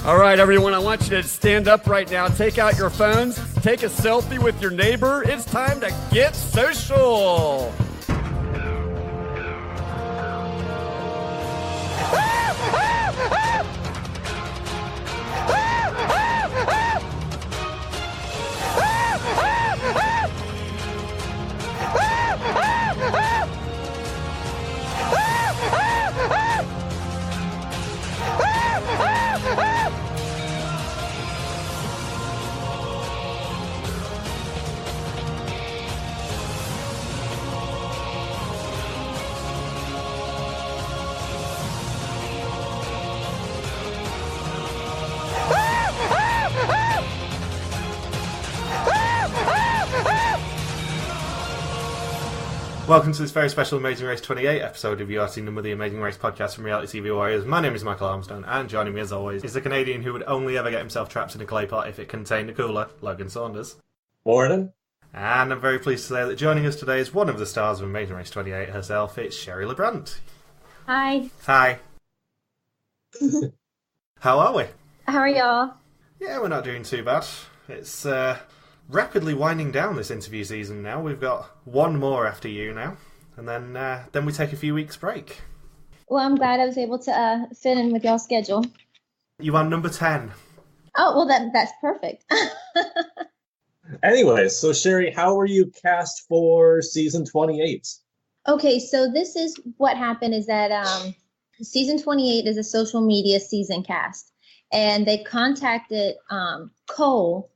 All right, everyone, I want you to stand up right now. Take out your phones. Take a selfie with your neighbor. It's time to get social. Welcome to this very special Amazing Race 28 episode of URC number the Amazing Race podcast from Reality TV Warriors. My name is Michael Armstrong, and joining me as always is a Canadian who would only ever get himself trapped in a clay pot if it contained a cooler, Logan Saunders. Morning. And I'm very pleased to say that joining us today is one of the stars of Amazing Race 28 herself. It's Sheri LaBrant. Hi. Hi. How are we? How are y'all? Yeah, we're not doing too bad. It's rapidly winding down this interview season now. We've got one more after you now, and then we take a few weeks break. Well, I'm glad I was able to fit in with y'all's schedule. You are number 10. Oh, well, that's perfect. Anyway, so Sheri, how were you cast for season 28? Okay, so this is what happened is that season 28 is a social media season cast, and they contacted Cole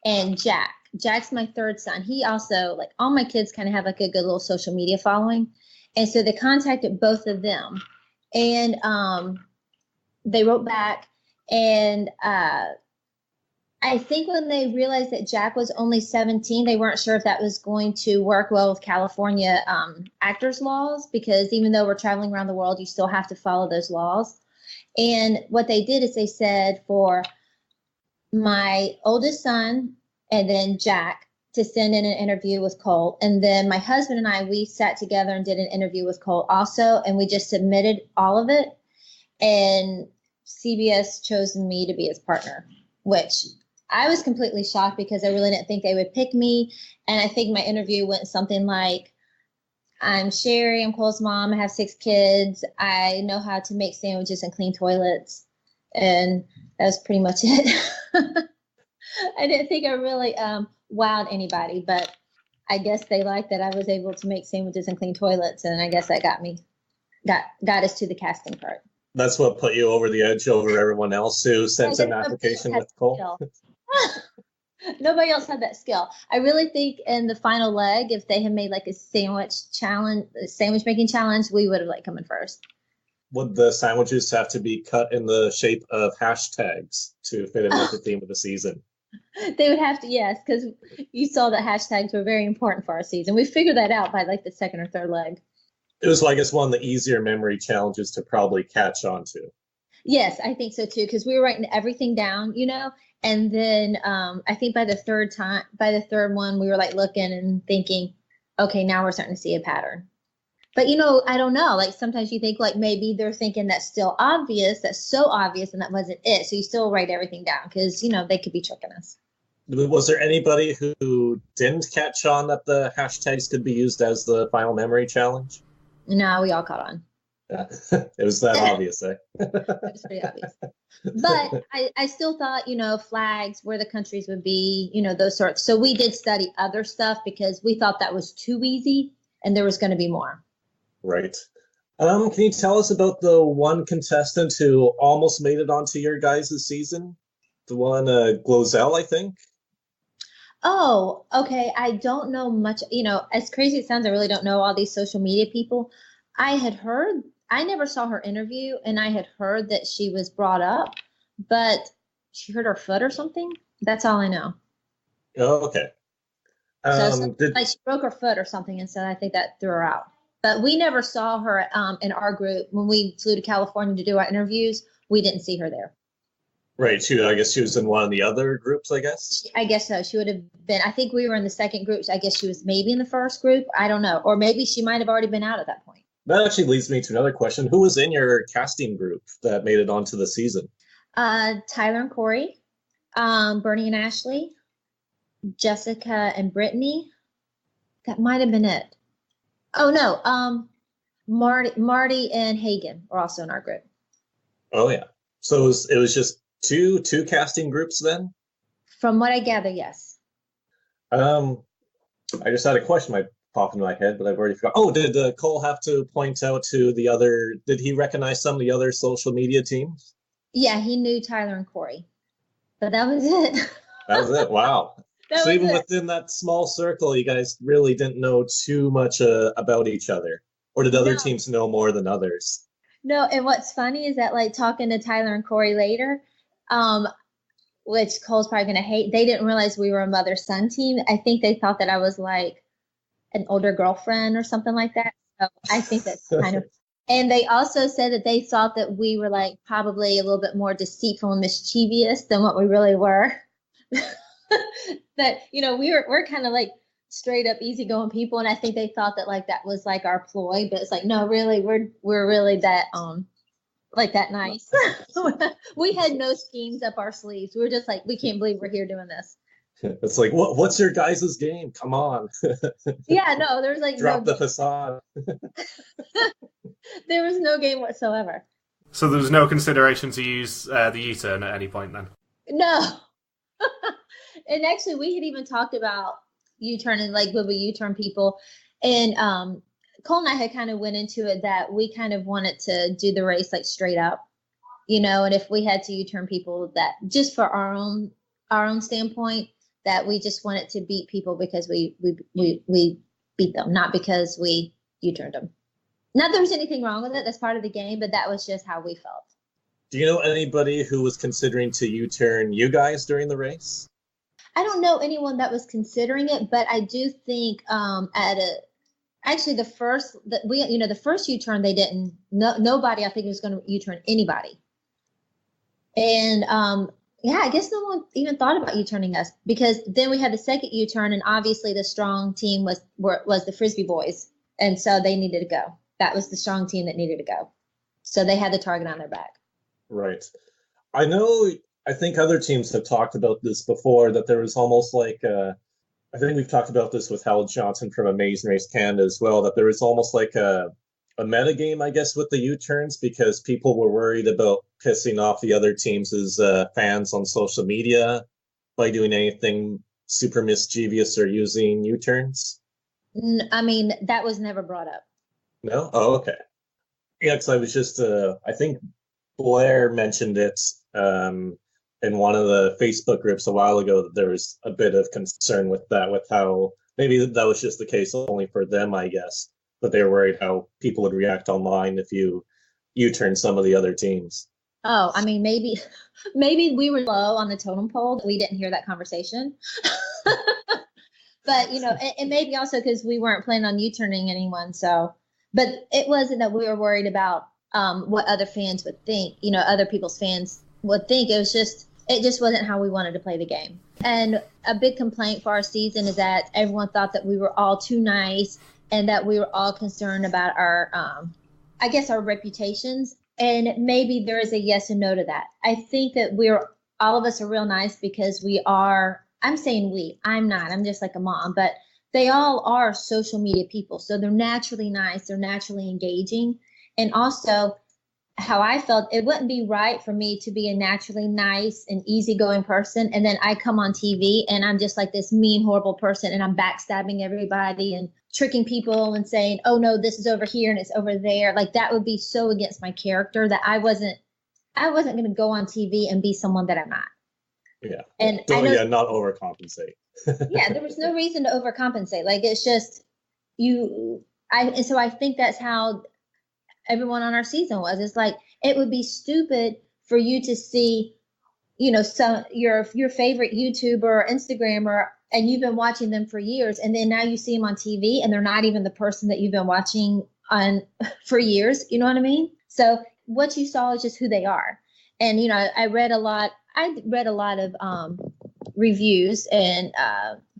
and Jack. Jack's my third son. He also, like, all my kids kind of have like a good little social media following. And so they contacted both of them, and they wrote back. And I think when they realized that Jack was only 17, they weren't sure if that was going to work well with California actors laws, because even though we're traveling around the world, you still have to follow those laws. And what they did is they said for my oldest son and then Jack to send in an interview with Cole. And then my husband and I, we sat together and did an interview with Cole also, and we just submitted all of it. And CBS chose me to be his partner, which I was completely shocked because I really didn't think they would pick me. And I think my interview went something like, I'm Sheri, I'm Cole's mom, I have 6 kids, I know how to make sandwiches and clean toilets. And that was pretty much it. I didn't think I really wowed anybody, but I guess they liked that I was able to make sandwiches and clean toilets, and I guess that got us to the casting part. That's what put you over the edge over everyone else who sent an application with Cole? Nobody else had that skill. I really think in the final leg, if they had made like a sandwich making challenge, we would have like come in first. Would the sandwiches have to be cut in the shape of hashtags to fit in with the theme of the season? They would have to, yes, because you saw that hashtags were very important for our season. We figured that out by like the second or third leg. It was, I guess, one of the easier memory challenges to probably catch on to. Yes, I think so too, because we were writing everything down, and then I think by the third one, we were like looking and thinking, okay, now we're starting to see a pattern. But, I don't know, like sometimes you think like maybe they're thinking that's still obvious, that's so obvious, and that wasn't it. So you still write everything down because, they could be tricking us. Was there anybody who didn't catch on that the hashtags could be used as the final memory challenge? No, we all caught on. Yeah. It was that obvious, eh? It was pretty obvious. But I still thought, flags, where the countries would be, those sorts. So we did study other stuff because we thought that was too easy and there was going to be more. Right. Can you tell us about the one contestant who almost made it onto your guys' season? The one, Glozell, I think? Oh, okay. I don't know much. As crazy as it sounds, I really don't know all these social media people. I never saw her interview, and I had heard that she was brought up, but she hurt her foot or something. That's all I know. Oh, okay. Like she broke her foot or something, and so I think that threw her out. But we never saw her in our group. When we flew to California to do our interviews, we didn't see her there. Right. I guess she was in one of the other groups, I guess? I guess so. She would have been. I think we were in the second group. So I guess she was maybe in the first group. I don't know. Or maybe she might have already been out at that point. That actually leads me to another question. Who was in your casting group that made it onto the season? Tyler and Corey, Bernie and Ashley, Jessica and Brittany. That might have been it. Oh no, Marty and Hagen are also in our group. Oh yeah. So it was just two casting groups then? From what I gather, yes. I just had a question might pop into my head, but I've already forgot. Oh, did Cole have to point out to the other? Did he recognize some of the other social media teams? Yeah, he knew Tyler and Corey, but that was it. That was it. Wow. So even within that small circle, you guys really didn't know too much about each other, or did other teams know more than others? No, and what's funny is that like talking to Tyler and Corey later, which Cole's probably gonna hate, they didn't realize we were a mother-son team. I think they thought that I was like an older girlfriend or something like that. So I think that's kind of. And they also said that they thought that we were like probably a little bit more deceitful and mischievous than what we really were. That we're kind of like straight up easygoing people, and I think they thought that like that was like our ploy, but it's like no, really, we're really that like that nice. We had no schemes up our sleeves. We were just like, we can't believe we're here doing this. It's like, what's your guys' game? Come on. Yeah, no, there's like drop the facade. There was no game whatsoever. So there was no consideration to use the U-turn at any point then? No. And actually, we had even talked about U-turn and like would we U-turn people, and Cole and I had kind of went into it that we kind of wanted to do the race like straight up, and if we had to U-turn people, that just for our own standpoint, that we just wanted to beat people because we beat them, not because we U-turned them. Not that there was anything wrong with it. That's part of the game, but that was just how we felt. Do you know anybody who was considering to U-turn you guys during the race? I don't know anyone that was considering it, but I do think actually the first U-turn they didn't. Nobody I think was going to U-turn anybody. And I guess no one even thought about U-turning us, because then we had the second U-turn, and obviously the strong team was the Frisbee boys, and so they needed to go. That was the strong team that needed to go. So they had the target on their back. Right. I think other teams have talked about this before, that there was almost like I think we've talked about this with Hal Johnson from Amazing Race Canada as well, that there was almost like a metagame, I guess, with the U-turns, because people were worried about pissing off the other teams' fans on social media by doing anything super mischievous or using U-turns. I mean, that was never brought up. No? Oh, okay. Yeah, because I was just, I think Blair mentioned it in one of the Facebook groups a while ago, that there was a bit of concern with that, with how maybe that was just the case only for them, I guess, but they were worried how people would react online if you U-turn some of the other teams. Oh, I mean, maybe we were low on the totem pole. We didn't hear that conversation. But, and maybe also because we weren't planning on U-turning anyone. So, but it wasn't that we were worried about what other fans would think, other people's fans would think. It just wasn't how we wanted to play the game. And a big complaint for our season is that everyone thought that we were all too nice and that we were all concerned about our, our reputations. And maybe there is a yes and no to that. I think that all of us are real nice because we are, I'm saying we, I'm not, I'm just like a mom, but they all are social media people. So they're naturally nice, they're naturally engaging. And also, how I felt, it wouldn't be right for me to be a naturally nice and easygoing person, and then I come on TV and I'm just like this mean, horrible person, and I'm backstabbing everybody and tricking people and saying, oh no, this is over here and it's over there. Like, that would be so against my character that I wasn't going to go on TV and be someone that I'm not. Yeah. And not overcompensate. Yeah, there was no reason to overcompensate. Like, it's just and so I think that's how everyone on our season was. It's like, it would be stupid for you to see, your favorite YouTuber or Instagrammer, and you've been watching them for years, and then now you see them on TV and they're not even the person that you've been watching on for years. You know what I mean? So what you saw is just who they are. And, I read a lot of reviews and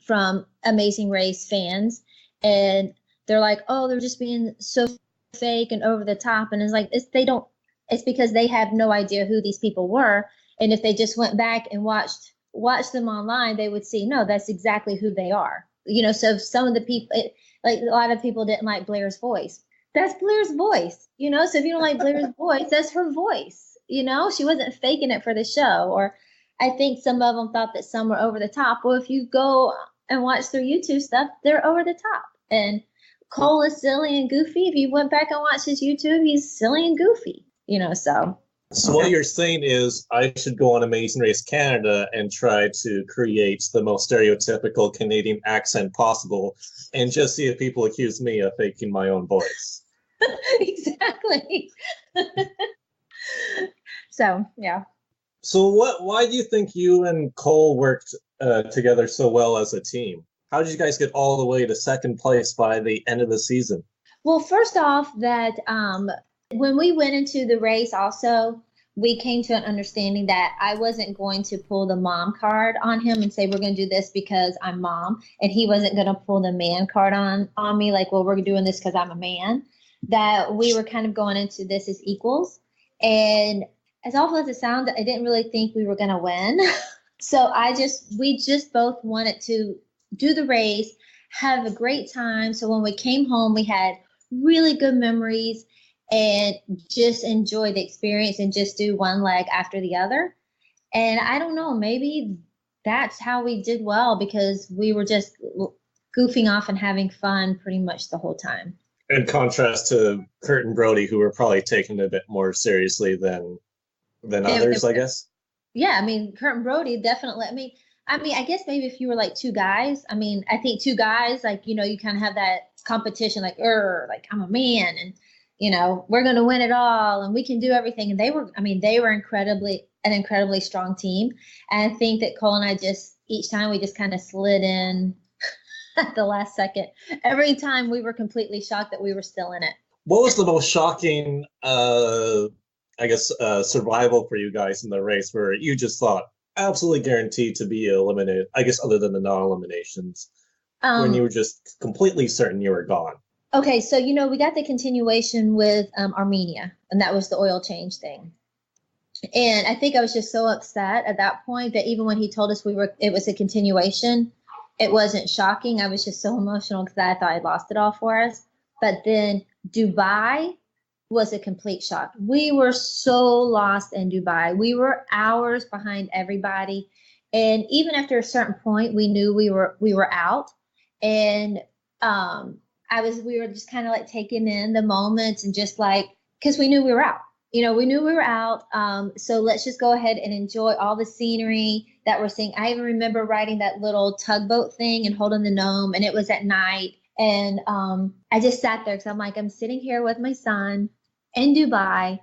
from Amazing Race fans, and they're like, oh, they're just being so fake and over the top. And it's like, it's because they have no idea who these people were. And if they just went back and watched them online, they would see, no, that's exactly who they are. So if some of the people, like a lot of people didn't like Blair's voice. That's Blair's voice, So if you don't like Blair's voice, that's her voice, She wasn't faking it for the show. Or I think some of them thought that some were over the top. Well, if you go and watch their YouTube stuff, they're over the top. And Cole is silly and goofy. If you went back and watched his YouTube, he's silly and goofy, so. So what you're saying is I should go on Amazing Race Canada and try to create the most stereotypical Canadian accent possible and just see if people accuse me of faking my own voice. Exactly. So, yeah. So why do you think you and Cole worked together so well as a team? How did you guys get all the way to second place by the end of the season? Well, first off, that when we went into the race also, we came to an understanding that I wasn't going to pull the mom card on him and say, we're going to do this because I'm mom. And he wasn't going to pull the man card on me, like, well, we're doing this because I'm a man. That we were kind of going into this as equals. And as awful as it sounds, I didn't really think we were going to win. So we just both wanted to do the race, have a great time. So when we came home, we had really good memories and just enjoy the experience and just do one leg after the other. And I don't know, maybe that's how we did well, because we were just goofing off and having fun pretty much the whole time. In contrast to Kurt and Brody, who were probably taken a bit more seriously than others, I guess. Yeah, I mean, Kurt and Brody definitely. I mean, I guess maybe if you were like two guys, I think two guys, like, you kind of have that competition, like, like I'm a man and, we're going to win it all and we can do everything. And they were an incredibly strong team. And I think that Cole and I each time we just kind of slid in at the last second. Every time we were completely shocked that we were still in it. What was the most shocking, survival for you guys in the race where you just thought absolutely guaranteed to be eliminated, I guess, other than the non-eliminations, when you were just completely certain you were gone? Okay, so, we got the continuation with Armenia, and that was the oil change thing. And I think I was just so upset at that point that even when he told us it was a continuation, it wasn't shocking. I was just so emotional because I thought I'd lost it all for us. But then Dubai was a complete shock. We were so lost in Dubai. We were hours behind everybody. And even after a certain point, we knew we were out. And we were just kind of like taking in the moments and just like, because we knew we were out. We knew we were out. So let's just go ahead and enjoy all the scenery that we're seeing. I even remember riding that little tugboat thing and holding the gnome, and it was at night. And I just sat there because I'm like, I'm sitting here with my son in Dubai,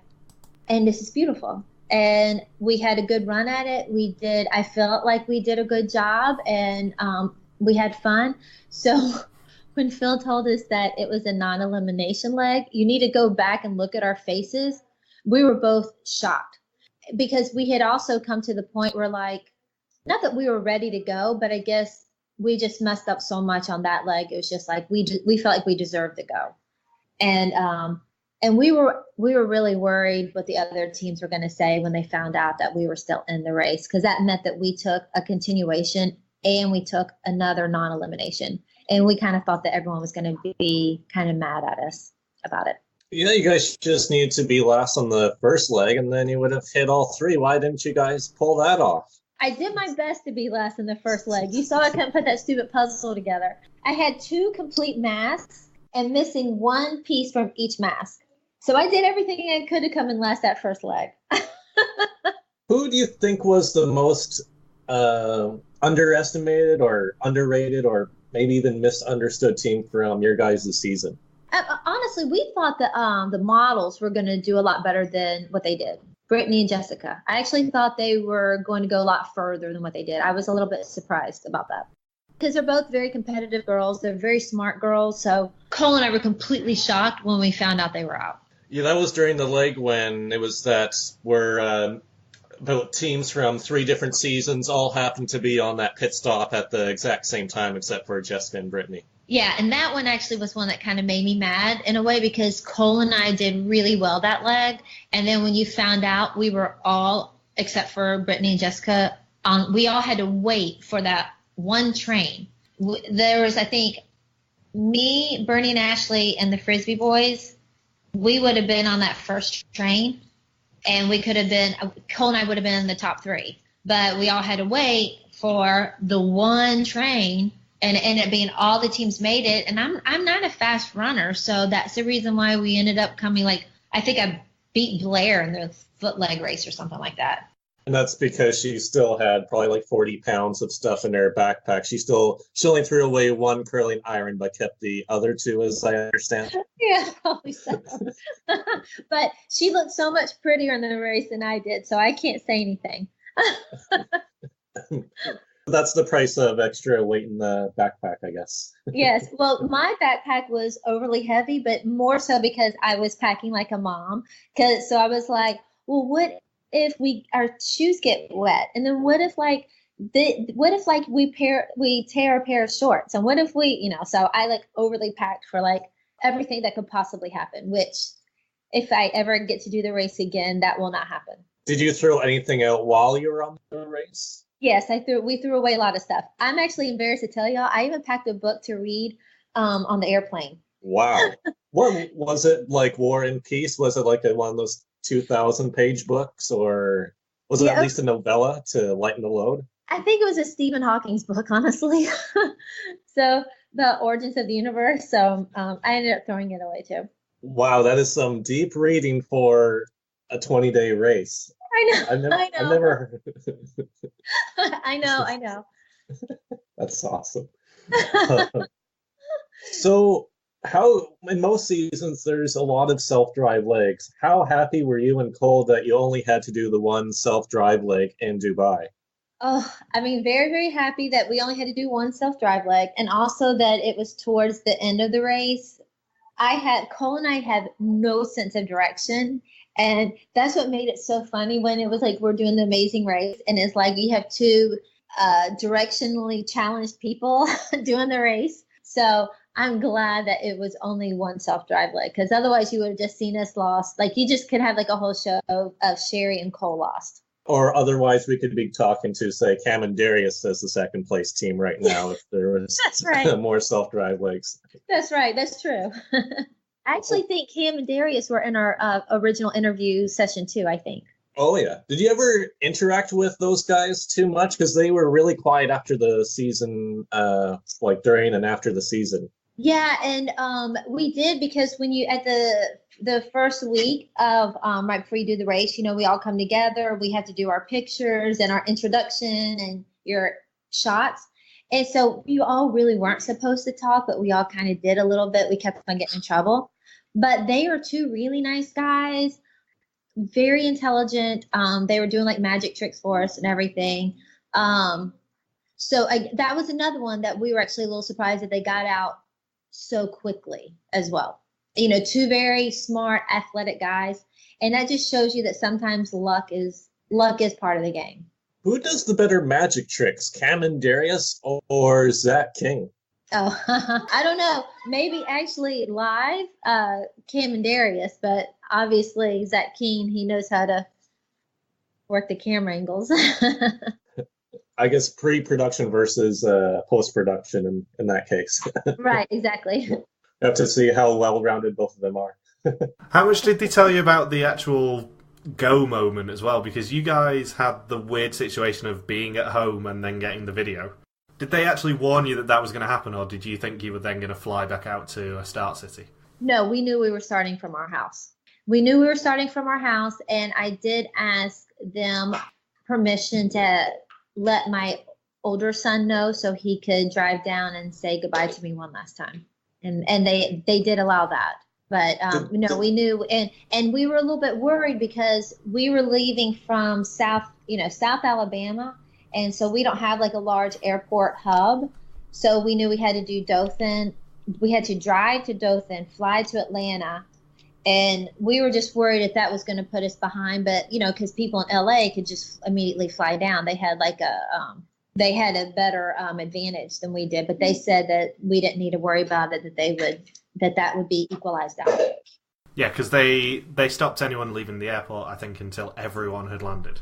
and this is beautiful. And we had a good run at it. I felt like we did a good job, and we had fun. So when Phil told us that it was a non-elimination leg, you need to go back and look at our faces. We were both shocked because we had also come to the point where, like, not that we were ready to go, but I guess we just messed up so much on that leg. It was just like we felt like we deserved to go. And we were really worried what the other teams were going to say when they found out that we were still in the race, because that meant that we took a continuation and we took another non-elimination. And we kind of thought that everyone was going to be kind of mad at us about it. Yeah, you guys just needed to be last on the first leg, and then you would have hit all three. Why didn't you guys pull that off? I did my best to be last in the first leg. You saw I couldn't put that stupid puzzle together. I had 2 complete masks and missing 1 piece from each mask. So I did everything I could to come in last that first leg. Who do you think was the most underestimated or underrated or maybe even misunderstood team from your guys' season? Honestly, we thought that the models were going to do a lot better than what they did. Brittany and Jessica. I actually thought they were going to go a lot further than what they did. I was a little bit surprised about that. Because they're both very competitive girls. They're very smart girls. So Cole and I were completely shocked when we found out they were out. Yeah, that was during the leg when it was that where both teams from 3 different seasons all happened to be on that pit stop at the exact same time except for Jessica and Brittany. Yeah, and that one actually was one that kind of made me mad in a way because Cole and I did really well that leg. And then when you found out we were all except for Brittany and Jessica, we all had to wait for that one train. There was, I think, me, Bernie and Ashley, and the Frisbee boys. We would have been on that first train, and we could have been, Cole and I would have been in the top 3. But we all had to wait for the one train, and it ended up being all the teams made it. And I'm not a fast runner, so that's the reason why we ended up coming, like, I think I beat Blair in the foot leg race or something like that. And that's because she still had probably like 40 pounds of stuff in her backpack. She only threw away one curling iron, but kept the other 2, as I understand. Yeah, probably so. But she looked so much prettier in the race than I did, so I can't say anything. That's the price of extra weight in the backpack, I guess. Yes. Well, my backpack was overly heavy, but more so because I was packing like a mom. So I was like, well, what if our shoes get wet? And then what if we tear a pair of shorts? And what if we, so I like overly packed for like everything that could possibly happen, which if I ever get to do the race again, that will not happen. Did you throw anything out while you were on the race? Yes, we threw away a lot of stuff. I'm actually embarrassed to tell y'all, I even packed a book to read on the airplane. Wow. What was it, like War and Peace? Was it like one of those 2,000-page books, or was it at least a novella to lighten the load? I think it was a Stephen Hawking's book, honestly. So the origins of the universe. So I ended up throwing it away too. Wow, that is some deep reading for a 20-day race. I know. I've never. I know. That's awesome. So, how in most seasons there's a lot of self-drive legs. How happy were you and Cole that you only had to do the one self-drive leg in Dubai? Oh, I mean, very, very happy that we only had to do one self-drive leg, and also that it was towards the end of the race. Cole and I had no sense of direction, and that's what made it so funny when it was like we're doing the amazing race, and it's like we have 2 directionally challenged people doing the race. So I'm glad that it was only one self-drive leg, because otherwise you would have just seen us lost. Like, you just could have like a whole show of Sheri and Cole lost. Or otherwise we could be talking to, say, Cam and Darius as the second place team right now if there was That's right. more self-drive legs. That's right. That's true. I actually think Cam and Darius were in our original interview session too, I think. Oh, yeah. Did you ever interact with those guys too much? Because they were really quiet after the season, like during and after the season. Yeah, and we did, because when you at the first week of right before you do the race, we all come together. We have to do our pictures and our introduction and your shots. And so you all really weren't supposed to talk, but we all kind of did a little bit. We kept on getting in trouble. But they are 2 really nice guys, very intelligent. They were doing like magic tricks for us and everything. So that was another one that we were actually a little surprised that they got out so quickly as well. 2 very smart, athletic guys. And that just shows you that sometimes luck is part of the game. Who does the better magic tricks, Cam and Darius or Zach King? Oh, I don't know. Maybe actually live, Cam and Darius, but obviously Zach King, he knows how to work the camera angles. I guess pre-production versus post-production in that case. Right, exactly. You have to see how well-rounded both of them are. How much did they tell you about the actual go moment as well? Because you guys had the weird situation of being at home and then getting the video. Did they actually warn you that was going to happen, or did you think you were then going to fly back out to a start city? No, we knew we were starting from our house. And I did ask them permission to let my older son know so he could drive down and say goodbye to me one last time. And they did allow that. But we knew, and we were a little bit worried because we were leaving from South Alabama, and so we don't have like a large airport hub. So we knew we had to do Dothan. We had to drive to Dothan, fly to Atlanta, and we were just worried if that was going to put us behind. But because people in LA could just immediately fly down. They had like they had a better advantage than we did. But they said that we didn't need to worry about it. That would be equalized out. Yeah, because they stopped anyone leaving the airport, I think, until everyone had landed.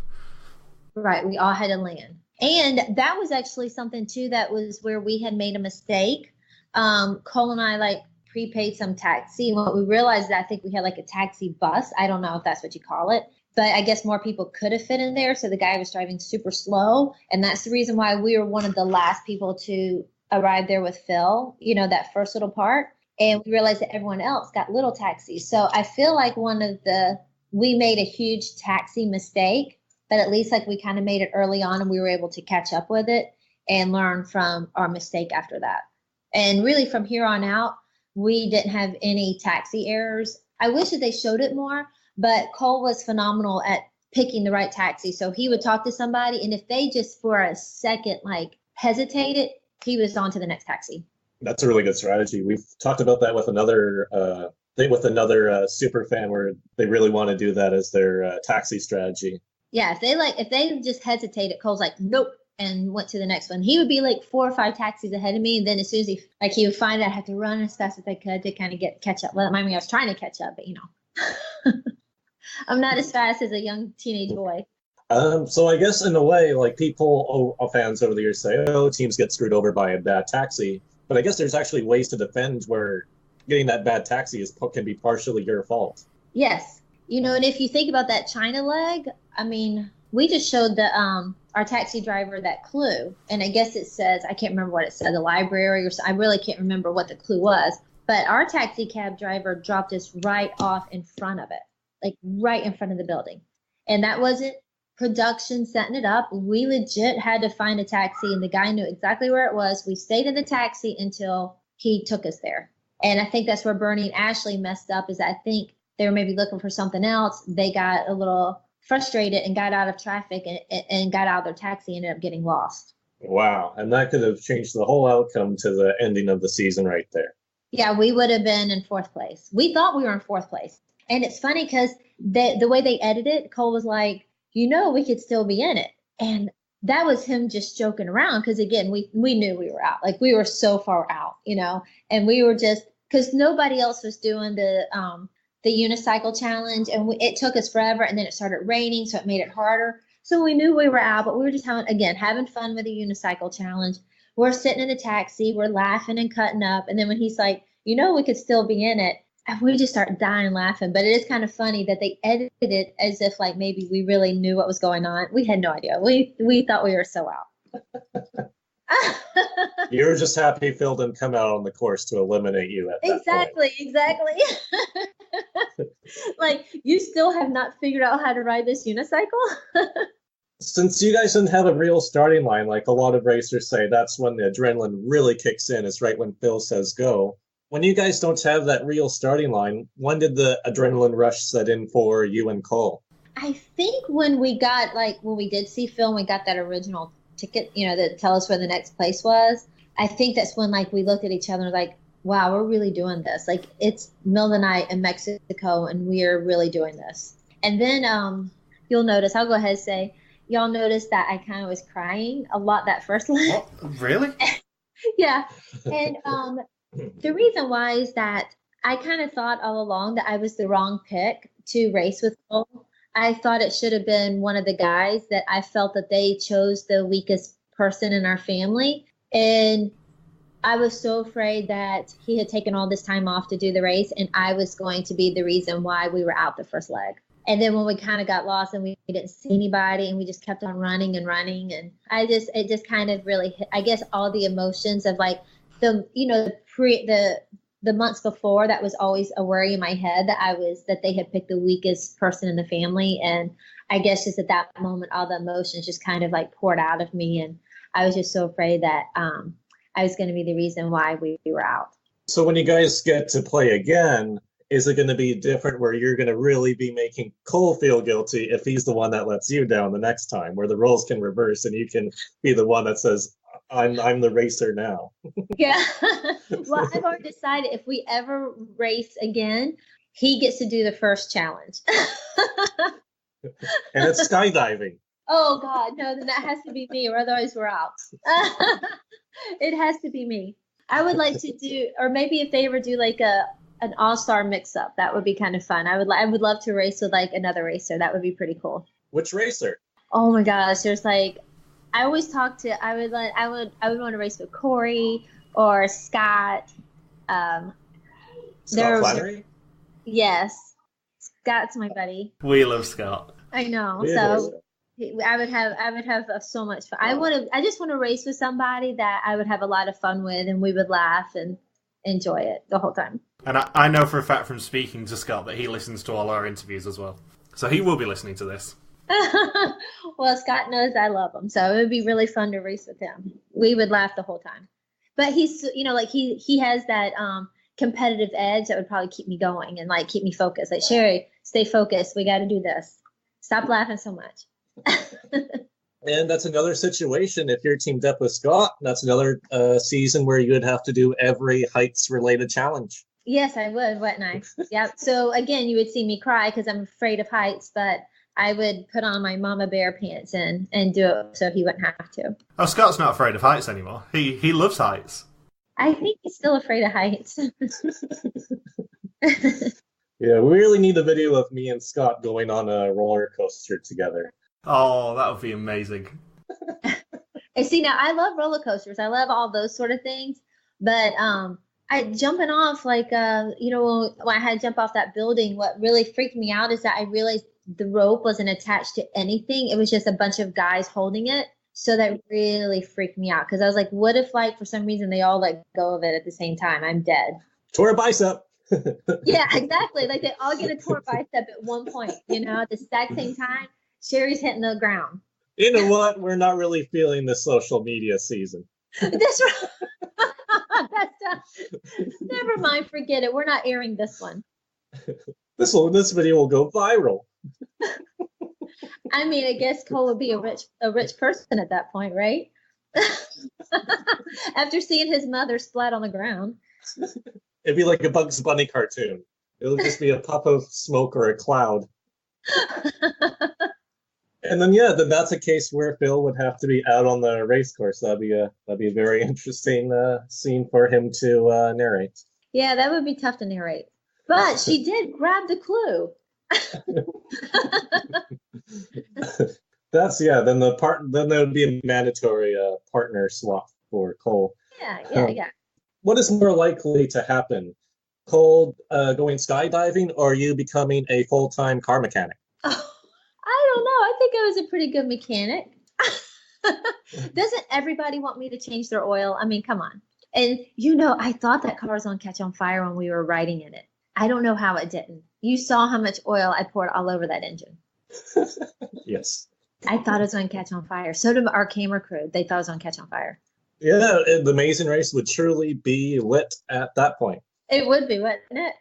Right. We all had to land. And that was actually something too, that was where we had made a mistake. Cole and I like prepaid some taxi. And what we realized is that I think we had like a taxi bus. I don't know if that's what you call it, but I guess more people could have fit in there. So the guy was driving super slow. And that's the reason why we were one of the last people to arrive there with Phil, you know, that first little part. And we realized that everyone else got little taxis. So I feel like we made a huge taxi mistake, but at least like we kind of made it early on and we were able to catch up with it and learn from our mistake after that. And really from here on out, we didn't have any taxi errors. I wish that they showed it more, but Cole was phenomenal at picking the right taxi. So he would talk to somebody, and if they just for a second like hesitated, he was on to the next taxi. That's a really good strategy. We've talked about that with another super fan where they really want to do that as their taxi strategy. Yeah, if they just hesitated, Cole's like, nope, and went to the next one. He would be like 4 or 5 taxis ahead of me, and then as soon as he would find out I had to run as fast as I could to kind of catch up. Well, I mean, I was trying to catch up, but you know, I'm not as fast as a young teenage boy. So I guess in a way, like fans over the years say, oh, teams get screwed over by a bad taxi. But I guess there's actually ways to defend where getting that bad taxi can be partially your fault. Yes. You know, and if you think about that China leg, I mean, we just showed our taxi driver that clue. And I guess it says, I can't remember what it said, the library, or I really can't remember what the clue was. But our taxi cab driver dropped us right off in front of it, like right in front of the building. And that wasn't production setting it up. We legit had to find a taxi, and the guy knew exactly where it was. We stayed in the taxi until he took us there. And I think that's where Bernie and Ashley messed up, is I think they were maybe looking for something else. They got a little frustrated and got out of traffic and got out of their taxi and ended up getting lost. Wow. And that could have changed the whole outcome to the ending of the season right there. Yeah, we would have been in 4th place. We thought we were in 4th place. And it's funny because the way they edited, Cole was like, you know, we could still be in it. And that was him just joking around because, again, we knew we were out. Like, we were so far out, you know, and we were just – because nobody else was doing the unicycle challenge, and it took us forever, and then it started raining, so it made it harder. So we knew we were out, but we were just having fun with the unicycle challenge. We're sitting in the taxi, we're laughing and cutting up, and then when he's like, you know, we could still be in it, and we just start dying laughing. But it is kind of funny that they edited it as if like maybe we really knew what was going on. We had no idea. We thought we were so out. You were just happy Phil didn't come out on the course to eliminate you at that point. Exactly. Like, you still have not figured out how to ride this unicycle? Since you guys didn't have a real starting line, like a lot of racers say, that's when the adrenaline really kicks in, is right when Phil says go. When you guys don't have that real starting line, when did the adrenaline rush set in for you and Cole? I think when we did see Phil and we got that original ticket, you know, to tell us where the next place was, I think that's when like we looked at each other and like, wow, we're really doing this. Like, it's middle of the night in Mexico and we're really doing this. And then you'll notice, I'll go ahead and say, y'all noticed that I kind of was crying a lot that first leg. Oh, really? Yeah. And the reason why is that I kind of thought all along that I was the wrong pick to race with Cole. I thought it should have been one of the guys, that I felt that they chose the weakest person in our family. And I was so afraid that he had taken all this time off to do the race, and I was going to be the reason why we were out the first leg. And then when we kind of got lost and we didn't see anybody and we just kept on running, and it just kind of really hit, I guess, all the emotions of like the months before, that was always a worry in my head that they had picked the weakest person in the family. And I guess just at that moment, all the emotions just kind of like poured out of me. And I was just so afraid that I was going to be the reason why we were out. So when you guys get to play again, is it going to be different where you're going to really be making Cole feel guilty if he's the one that lets you down the next time, where the roles can reverse and you can be the one that says, I'm the racer now? Yeah. Well, I've already decided if we ever race again, he gets to do the first challenge. And it's skydiving. Oh, God, no, then that has to be me, or otherwise we're out. It has to be me. I would like to do, or maybe if they ever do like an all-star mix-up, that would be kind of fun. I would love to race with like another racer. That would be pretty cool. Which racer? Oh my gosh, there's like, I always talk to, I would want to race with Corey or Scott. Scott Flannery? Yes. Scott's my buddy. We love Scott. I know. We So adore I would have so much fun. I just want to race with somebody that I would have a lot of fun with, and we would laugh and enjoy it the whole time. And I know for a fact from speaking to Scott that he listens to all our interviews as well. So he will be listening to this. Well, Scott knows I love him, so it would be really fun to race with him. We would laugh the whole time. But he's, like he has that competitive edge that would probably keep me going and like keep me focused. Like, Sheri, stay focused. We got to do this. Stop laughing so much. And that's another situation. If you're teamed up with Scott, that's another season where you would have to do every heights-related challenge. Yes, I would, wouldn't I? Yeah. So again, you would see me cry because I'm afraid of heights, but I would put on my mama bear pants and do it so he wouldn't have to. Oh, Scott's not afraid of heights anymore. He loves heights. I think he's still afraid of heights. Yeah, we really need a video of me and Scott going on a roller coaster together. Oh, that would be amazing. And see, now I love roller coasters. I love all those sort of things. But jumping off, like, when I had to jump off that building, what really freaked me out is that I realized the rope wasn't attached to anything. It was just a bunch of guys holding it. So that really freaked me out because I was like, what if, like, for some reason they all let go of it at the same time? I'm dead. Tore a bicep. Yeah, exactly. Like, they all get a torn bicep at one point, at the exact same time. Sheri's hitting the ground. You know what? We're not really feeling the social media season. That's right. Never mind. Forget it. We're not airing this one. This video will go viral. I mean, I guess Cole would be a rich person at that point, right? After seeing his mother splat on the ground. It'd be like a Bugs Bunny cartoon. It'll just be a puff of smoke or a cloud. And then that's a case where Phil would have to be out on the race course. That'd be a very interesting scene for him to narrate. Yeah, that would be tough to narrate. But she did grab the clue. Then there would be a mandatory partner swap for Cole. Yeah. What is more likely to happen? Cole going skydiving or you becoming a full-time car mechanic? I don't know. I think I was a pretty good mechanic. Doesn't everybody want me to change their oil? I mean, come on. And I thought that car was going to catch on fire when we were riding in it. I don't know how it didn't. You saw how much oil I poured all over that engine. Yes. I thought it was going to catch on fire. So did our camera crew. They thought it was going to catch on fire. Yeah, the Amazing Race would truly be lit at that point. It would be, wouldn't it?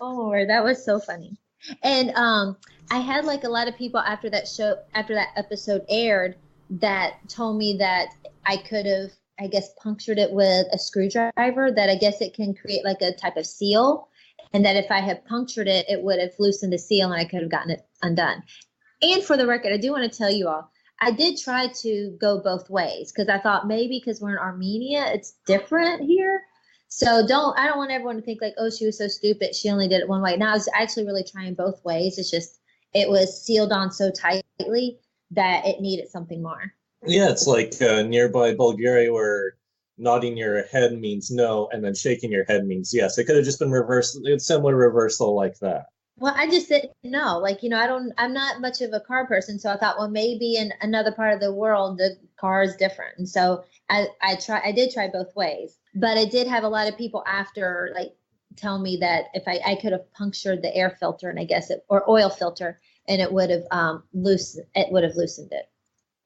Oh, Lord, that was so funny. And I had like a lot of people after that episode aired that told me that I could have, I guess, punctured it with a screwdriver, that I guess it can create like a type of seal, and that if I had punctured it, it would have loosened the seal and I could have gotten it undone. And for the record, I do want to tell you all, I did try to go both ways because I thought maybe because we're in Armenia, it's different here. So I don't want everyone to think like, oh, she was so stupid, she only did it one way. No, I was actually really trying both ways. It's just, it was sealed on so tightly that it needed something more. Yeah, it's like nearby Bulgaria where nodding your head means no and then shaking your head means yes. It could have just been reversed. It's similar reversal like that. Well, I just didn't know. Like, I'm not much of a car person. So I thought, well, maybe in another part of the world, the car is different. And so I did try both ways. But I did have a lot of people after, like, tell me that if I could have punctured the air filter and I guess or oil filter, and it would have loosened it.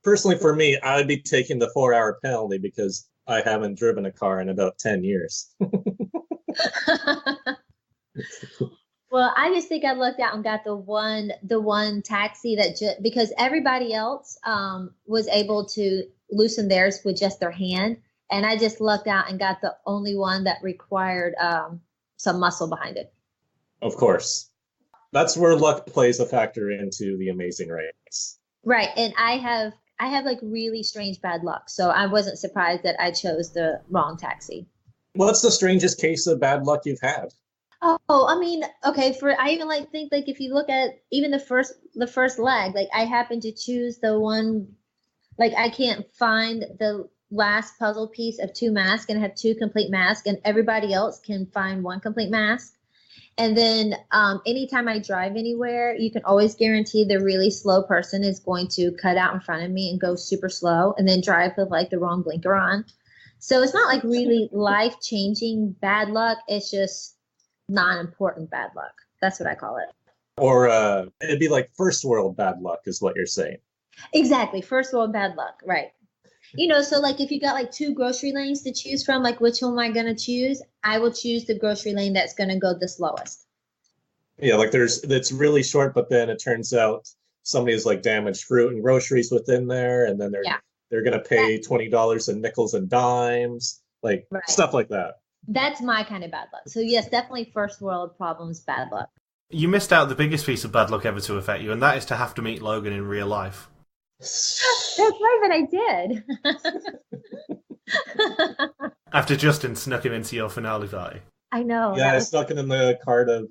Personally, for me, I'd be taking the 4-hour penalty because I haven't driven a car in about 10 years. Well, I just think I looked out and got the one taxi that because everybody else was able to loosen theirs with just their hand, and I just lucked out and got the only one that required some muscle behind it. Of course, that's where luck plays a factor into the Amazing Race. Right, and I have like really strange bad luck, so I wasn't surprised that I chose the wrong taxi. What's the strangest case of bad luck you've had? Oh, I mean, okay, I even like think like if you look at even the first leg, like I happen to choose the one, like I can't find the last puzzle piece of two masks and have two complete masks, and everybody else can find one complete mask. And then anytime I drive anywhere, you can always guarantee the really slow person is going to cut out in front of me and go super slow and then drive with like the wrong blinker on. So it's not like really life-changing bad luck. It's just non-important bad luck. That's what I call it. Or it'd be like first world bad luck is what you're saying. Exactly. First world bad luck. Right. So like if you got like two grocery lanes to choose from, like which one am I going to choose? I will choose the grocery lane that's going to go the slowest. Yeah, like it's really short, but then it turns out somebody has like damaged fruit and groceries within there, and then they're going to pay $20 in nickels and dimes, like stuff like that. That's my kind of bad luck. So yes, definitely first world problems, bad luck. You missed out the biggest piece of bad luck ever to affect you, and that is to have to meet Logan in real life. That's right, but I did. After Justin snuck him into your finale party. I know. Yeah, I snuck it in the cart of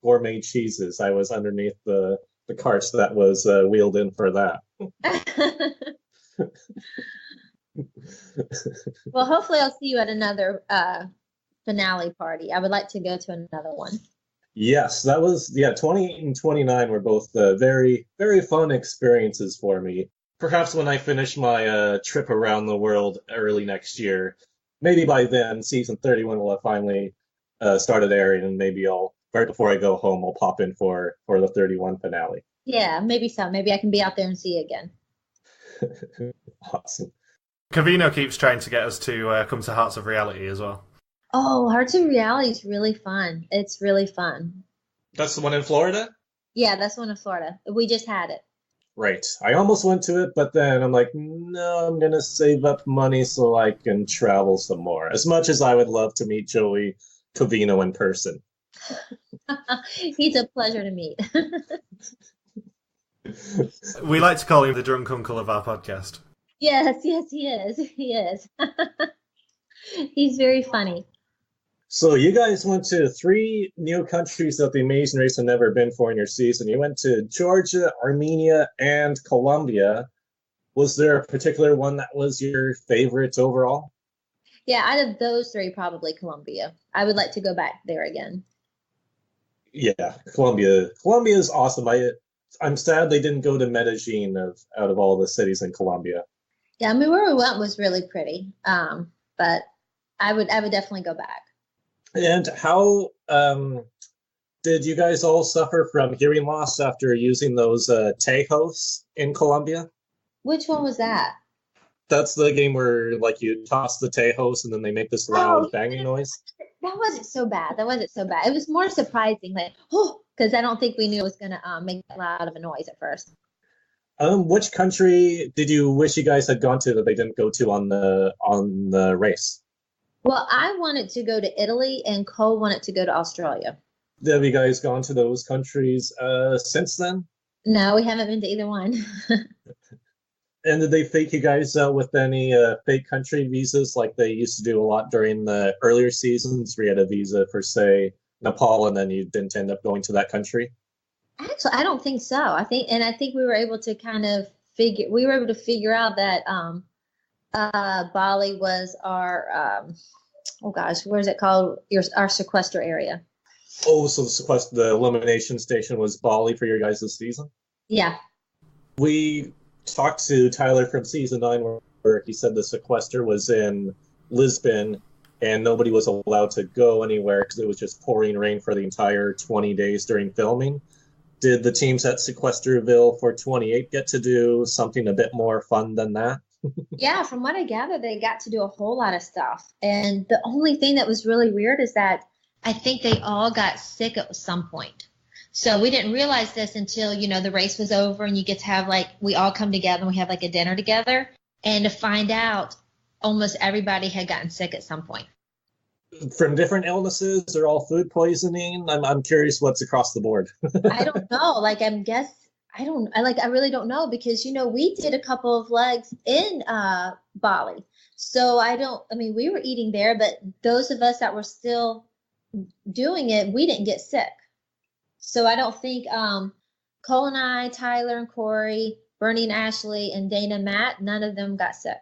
gourmet cheeses. I was underneath the carts that was wheeled in for that. Well, hopefully I'll see you at another finale party. I would like to go to another one. Yes, that was 28 and 29 were both very, very fun experiences for me. Perhaps when I finish my trip around the world early next year, maybe by then season 31 will have finally started airing, and maybe right before I go home, I'll pop in for the 31 finale. Yeah, maybe so. Maybe I can be out there and see you again. Awesome. Covino keeps trying to get us to come to Hearts of Reality as well. Oh, Hearts of Reality is really fun. It's really fun. That's the one in Florida? Yeah, that's one in Florida. We just had it. Right. I almost went to it, but then I'm like, no, I'm going to save up money so I can travel some more. As much as I would love to meet Joey Covino in person. He's a pleasure to meet. We like to call him the drunk uncle of our podcast. Yes, he is. He is. He's very funny. So you guys went to 3 new countries that the Amazing Race had never been for in your season. You went to Georgia, Armenia, and Colombia. Was there a particular one that was your favorite overall? Yeah, out of those 3, probably Colombia. I would like to go back there again. Yeah, Colombia. Colombia is awesome. I'm sad they didn't go to Medellin out of all the cities in Colombia. Yeah, I mean, where we went was really pretty. But I would definitely go back. And how did you guys all suffer from hearing loss after using those tejos in Colombia? Which one was that? That's the game where like you toss the tejos and then they make this loud banging noise. That wasn't so bad. It was more surprising, like, because I don't think we knew it was going to make that loud of a noise at first. Which country did you wish you guys had gone to that they didn't go to on the race? Well, I wanted to go to Italy, and Cole wanted to go to Australia. Have you guys gone to those countries since then? No, we haven't been to either one. And did they fake you guys out with any fake country visas like they used to do a lot during the earlier seasons where you had a visa for, say, Nepal and then you didn't end up going to that country? Actually, I don't think so. I think we were able to figure out that Bali was our where is it called? Our sequester area. Oh, so the elimination station was Bali for your guys' season? Yeah. We talked to Tyler from season 9 where he said the sequester was in Lisbon and nobody was allowed to go anywhere because it was just pouring rain for the entire 20 days during filming. Did the teams at Sequesterville for 28 get to do something a bit more fun than that? Yeah, from what I gather, they got to do a whole lot of stuff. And the only thing that was really weird is that I think they all got sick at some point. So we didn't realize this until, the race was over and you get to have we all come together and we have a dinner together. And to find out almost everybody had gotten sick at some point. From different illnesses or all food poisoning? I'm curious what's across the board. I don't know. I really don't know because, we did a couple of legs in Bali. So we were eating there, but those of us that were still doing it, we didn't get sick. So I don't think Cole and I, Tyler and Corey, Bernie and Ashley, and Dana and Matt, none of them got sick.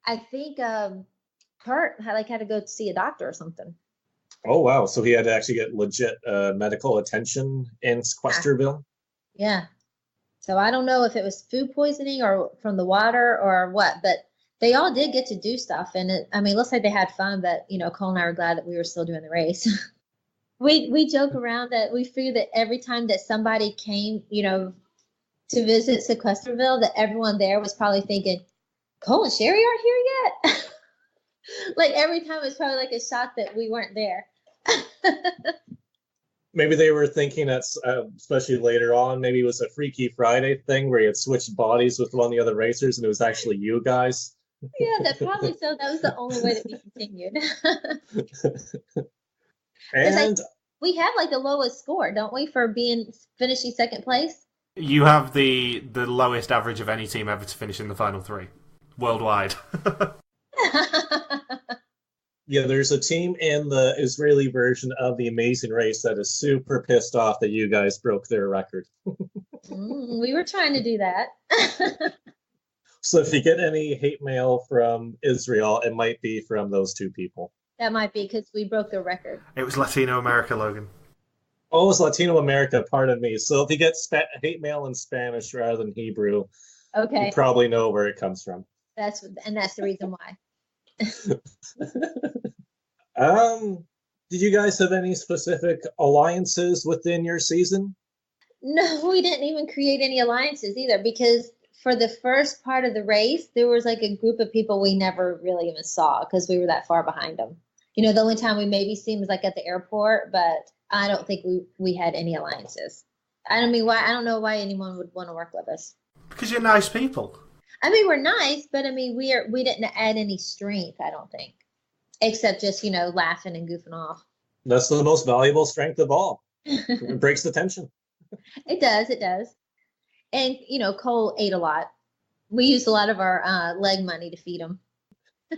I think Kurt had to go see a doctor or something. Oh, wow. So he had to actually get legit medical attention in Sequesterville? Yeah. So I don't know if it was food poisoning or from the water or what, but they all did get to do stuff. And it looks like they had fun, but, Cole and I were glad that we were still doing the race. We joke around that we figured that every time that somebody came, to visit Sequesterville, that everyone there was probably thinking, Cole and Sheri aren't here yet? Like every time it was probably like a shock that we weren't there. Maybe they were thinking that, especially later on, maybe it was a Freaky Friday thing where you had switched bodies with one of the other racers and it was actually you guys. Yeah, that probably so. That was the only way that we continued. And we have like the lowest score, don't we, for finishing second place? You have the lowest average of any team ever to finish in the final three, worldwide. Yeah, there's a team in the Israeli version of The Amazing Race that is super pissed off that you guys broke their record. We were trying to do that. So if you get any hate mail from Israel, it might be from those two people. That might be because we broke the record. It was Latino America, Logan. Oh, it's Latino America, pardon me. So if you get hate mail in Spanish rather than Hebrew, okay, you probably know where it comes from. That's the reason why. Did you guys have any specific alliances within your season? No, we didn't even create any alliances either, because for the first part of the race, there was like a group of people we never really even saw because we were that far behind them. The only time we maybe seen was like at the airport, but I don't think we had any alliances. I don't know why anyone would want to work with us. Because you're nice people. We're nice, but we didn't add any strength, I don't think. Except just, laughing and goofing off. That's the most valuable strength of all. It breaks the tension. It does. And, Cole ate a lot. We used a lot of our leg money to feed him.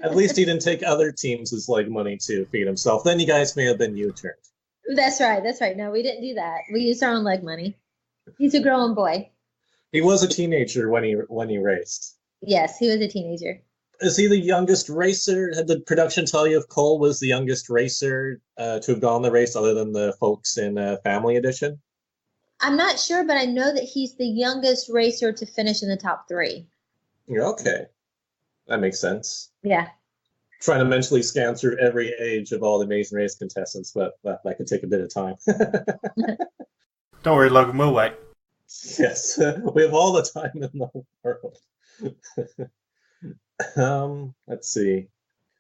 At least he didn't take other teams' leg money to feed himself. Then you guys may have been Uturns. That's right. No, we didn't do that. We used our own leg money. He's a growing boy. He was a teenager when he raced. Yes, he was a teenager. Is he the youngest racer? Had the production tell you if Cole was the youngest racer to have gone the race other than the folks in Family Edition? I'm not sure, but I know that he's the youngest racer to finish in the top 3. Okay. That makes sense. Yeah. Trying to mentally scan through every age of all the Amazing Race contestants, but that could take a bit of time. Don't worry, Logan, we'll wait. Yes, we have all the time in the world. Let's see.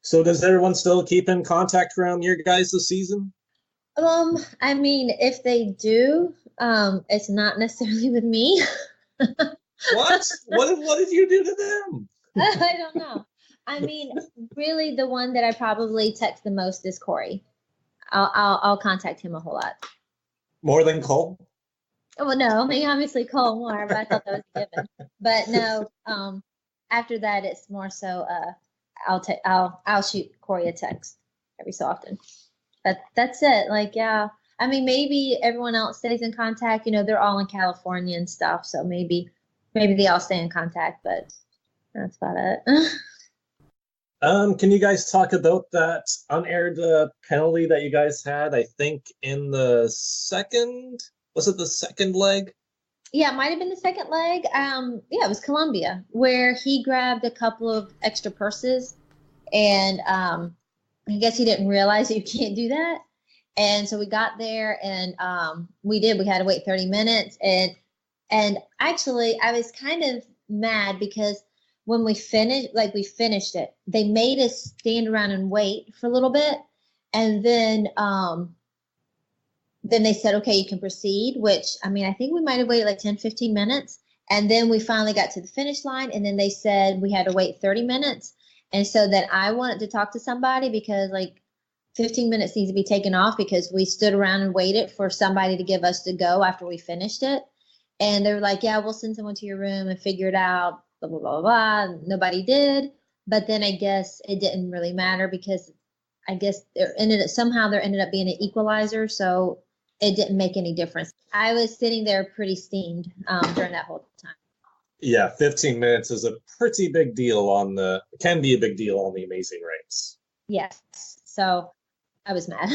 So does everyone still keep in contact around your guys this season? If they do, it's not necessarily with me. What? What did you do to them? I don't know. Really the one that I probably text the most is Corey. I'll contact him a whole lot. More than Cole? Well, no, obviously Cole more, but I thought that was a given. But no, after that, it's more so I'll shoot Corey a text every so often. That's it. Yeah. Maybe everyone else stays in contact. They're all in California and stuff, so maybe they all stay in contact, but that's about it. Can you guys talk about that unaired penalty that you guys had? I think in the second. Was it the second leg? Yeah, it might have been the second leg. It was Columbia, where he grabbed a couple of extra purses, and I guess he didn't realize that you can't do that. And so we got there, and we did. We had to wait 30 minutes, and actually, I was kind of mad because when we finished it, they made us stand around and wait for a little bit, and then they said, okay, you can proceed, which, I think we might have waited like 10, 15 minutes. And then we finally got to the finish line. And then they said we had to wait 30 minutes. And so then I wanted to talk to somebody because 15 minutes needs to be taken off because we stood around and waited for somebody to give us to go after we finished it. And they were like, yeah, we'll send someone to your room and figure it out, blah, blah, blah, blah. Nobody did. But then I guess it didn't really matter because I guess there ended up being an equalizer, so it didn't make any difference. I was sitting there pretty steamed during that whole time. Yeah, 15 minutes is a pretty big deal can be a big deal on the Amazing Race. Yes, so I was mad.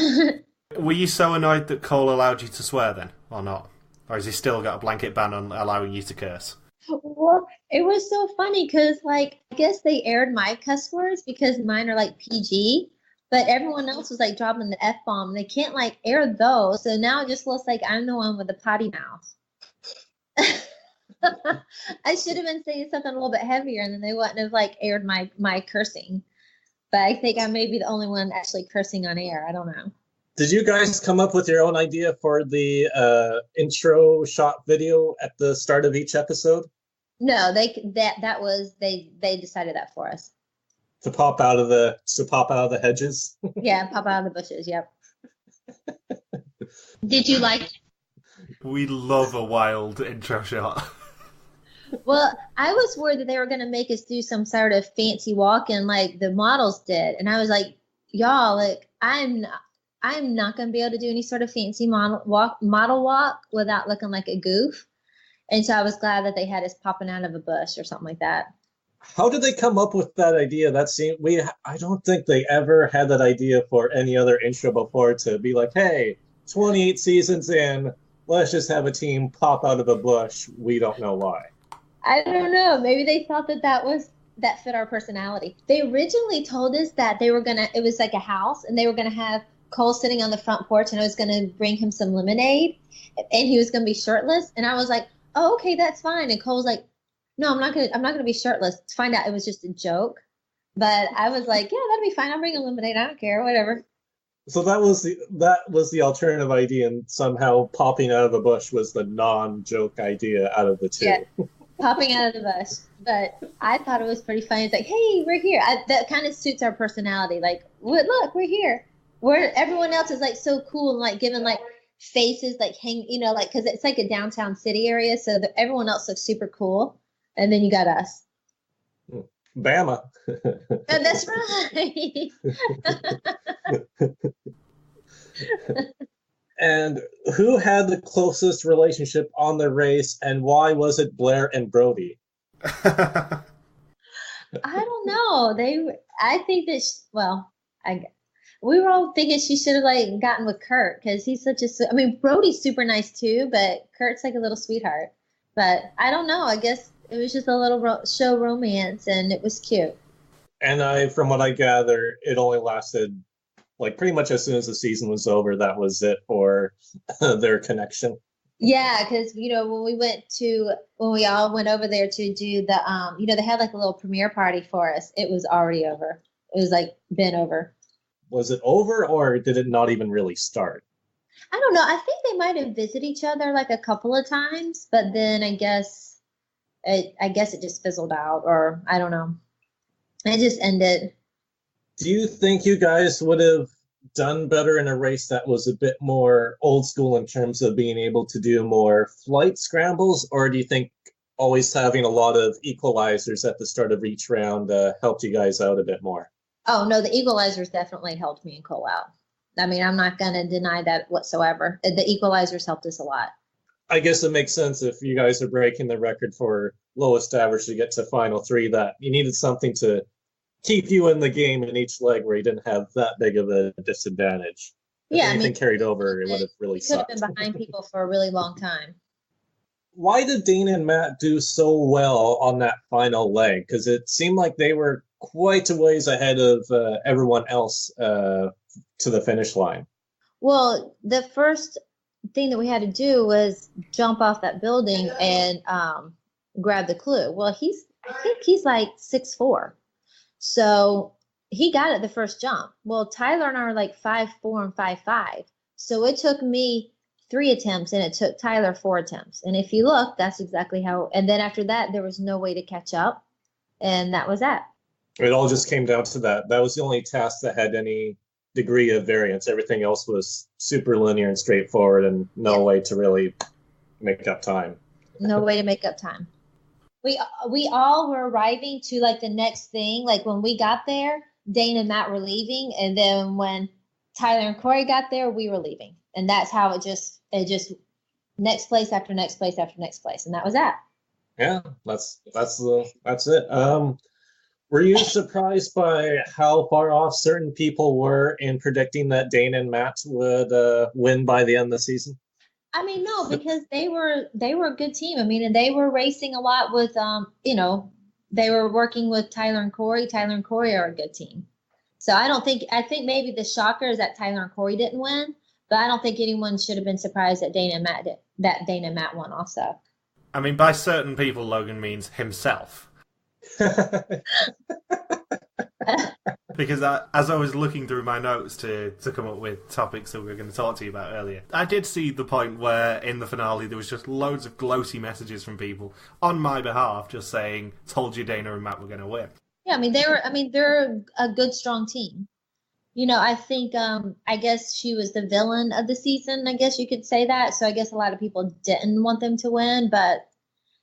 Were you so annoyed that Cole allowed you to swear then, or not? Or has he still got a blanket ban on allowing you to curse? Well, it was so funny because, like, I guess they aired my cuss words because mine are, like, PG, but everyone else was, like, dropping the F-bomb. They can't, like, air those, so now it just looks like I'm the one with the potty mouth. I should have been saying something a little bit heavier, and then they wouldn't have, like, aired my cursing. But I think I may be the only one actually cursing on air. I don't know. Did you guys come up with your own idea for the intro shot video at the start of each episode? No, they decided that for us. To pop out of the hedges? Yeah, pop out of the bushes, yep. Did you like it? We love a wild intro shot. Well, I was worried that they were going to make us do some sort of fancy walk-in like the models did. And I was like, y'all, like, I'm not going to be able to do any sort of fancy model walk without looking like a goof. And so I was glad that they had us popping out of a bush or something like that. How did they come up with that idea? I don't think they ever had that idea for any other intro before, to be like, hey, 28 seasons in, let's just have a team pop out of a bush. We don't know why. I don't know. Maybe they thought that fit our personality. They originally told us that it was like a house, and they were going to have Cole sitting on the front porch, and I was going to bring him some lemonade, and he was going to be shirtless. And I was like, oh, okay, that's fine. And Cole's like, no, I'm not going to be shirtless. To find out it was just a joke. But I was like, yeah, that'll be fine. I'll bring a lemonade. I don't care, whatever. So that was the alternative idea, and somehow popping out of a bush was the non-joke idea out of the two. Yeah, popping out of the bush. But I thought it was pretty funny. It's like, hey, we're here. That kind of suits our personality. Like, look, we're here. Everyone else is like so cool and like giving like faces, like like, because it's like a downtown city area, so that everyone else looks super cool, and then you got us. Bama. Oh, that's right. And who had the closest relationship on the race, and why was it Blair and Brody? I don't know. I think that we were all thinking she should have like gotten with Kurt, because he's Brody's super nice too, but Kurt's like a little sweetheart. But I don't know. I guess it was just a little show romance, and it was cute. And from what I gather, it only lasted like pretty much as soon as the season was over. That was it for their connection. Yeah, because when we all went over there to do the they had like a little premiere party for us. It was already over. It was like been over. Was it over, or did it not even really start? I don't know. I think they might have visited each other like a couple of times, but then I guess it just fizzled out, or I don't know. It just ended. Do you think you guys would have done better in a race that was a bit more old school in terms of being able to do more flight scrambles, or do you think always having a lot of equalizers at the start of each round helped you guys out a bit more? Oh, no, the equalizers definitely helped me and Cole out. I mean, I'm not going to deny that whatsoever. The equalizers helped us a lot. I guess it makes sense if you guys are breaking the record for lowest average to get to final three, that you needed something to keep you in the game in each leg where you didn't have that big of a disadvantage. If anything carried over, it would have really sucked. Could have been behind people for a really long time. Why did Dana and Matt do so well on that final leg? Because it seemed like they were quite a ways ahead of everyone else to the finish line. Well, the first thing that we had to do was jump off that building and grab the clue. Well, I think he's like 6'4". So he got it the first jump. Well, Tyler and I are like 5'4" and 5'5". So it took me 3 attempts and it took Tyler 4 attempts. And if you look, that's exactly how. And then after that, there was no way to catch up. And that was that. It all just came down to that. That was the only task that had any degree of variance. Everything else was super linear and straightforward, and no way to really make up time. No way to make up time. We all were arriving to like the next thing. Like when we got there, Dane and Matt were leaving, and then when Tyler and Corey got there, we were leaving, and that's how it just next place after next place after next place, and that was that. Yeah, that's it. Were you surprised by how far off certain people were in predicting that Dane and Matt would win by the end of the season? I mean, no, because they were a good team. I mean, and they were racing a lot with they were working with Tyler and Corey. Tyler and Corey are a good team. So I think maybe the shocker is that Tyler and Corey didn't win, but I don't think anyone should have been surprised that Dane and Matt won also. I mean, by certain people, Logan means himself. Because as I was looking through my notes to come up with topics that we were going to talk to you about earlier, I did see the point where in the finale there was just loads of glossy messages from people on my behalf just saying, told you Dana and Matt were going to win. Yeah, they're a good, strong team. I think, I guess she was the villain of the season, I guess you could say that. So I guess a lot of people didn't want them to win, but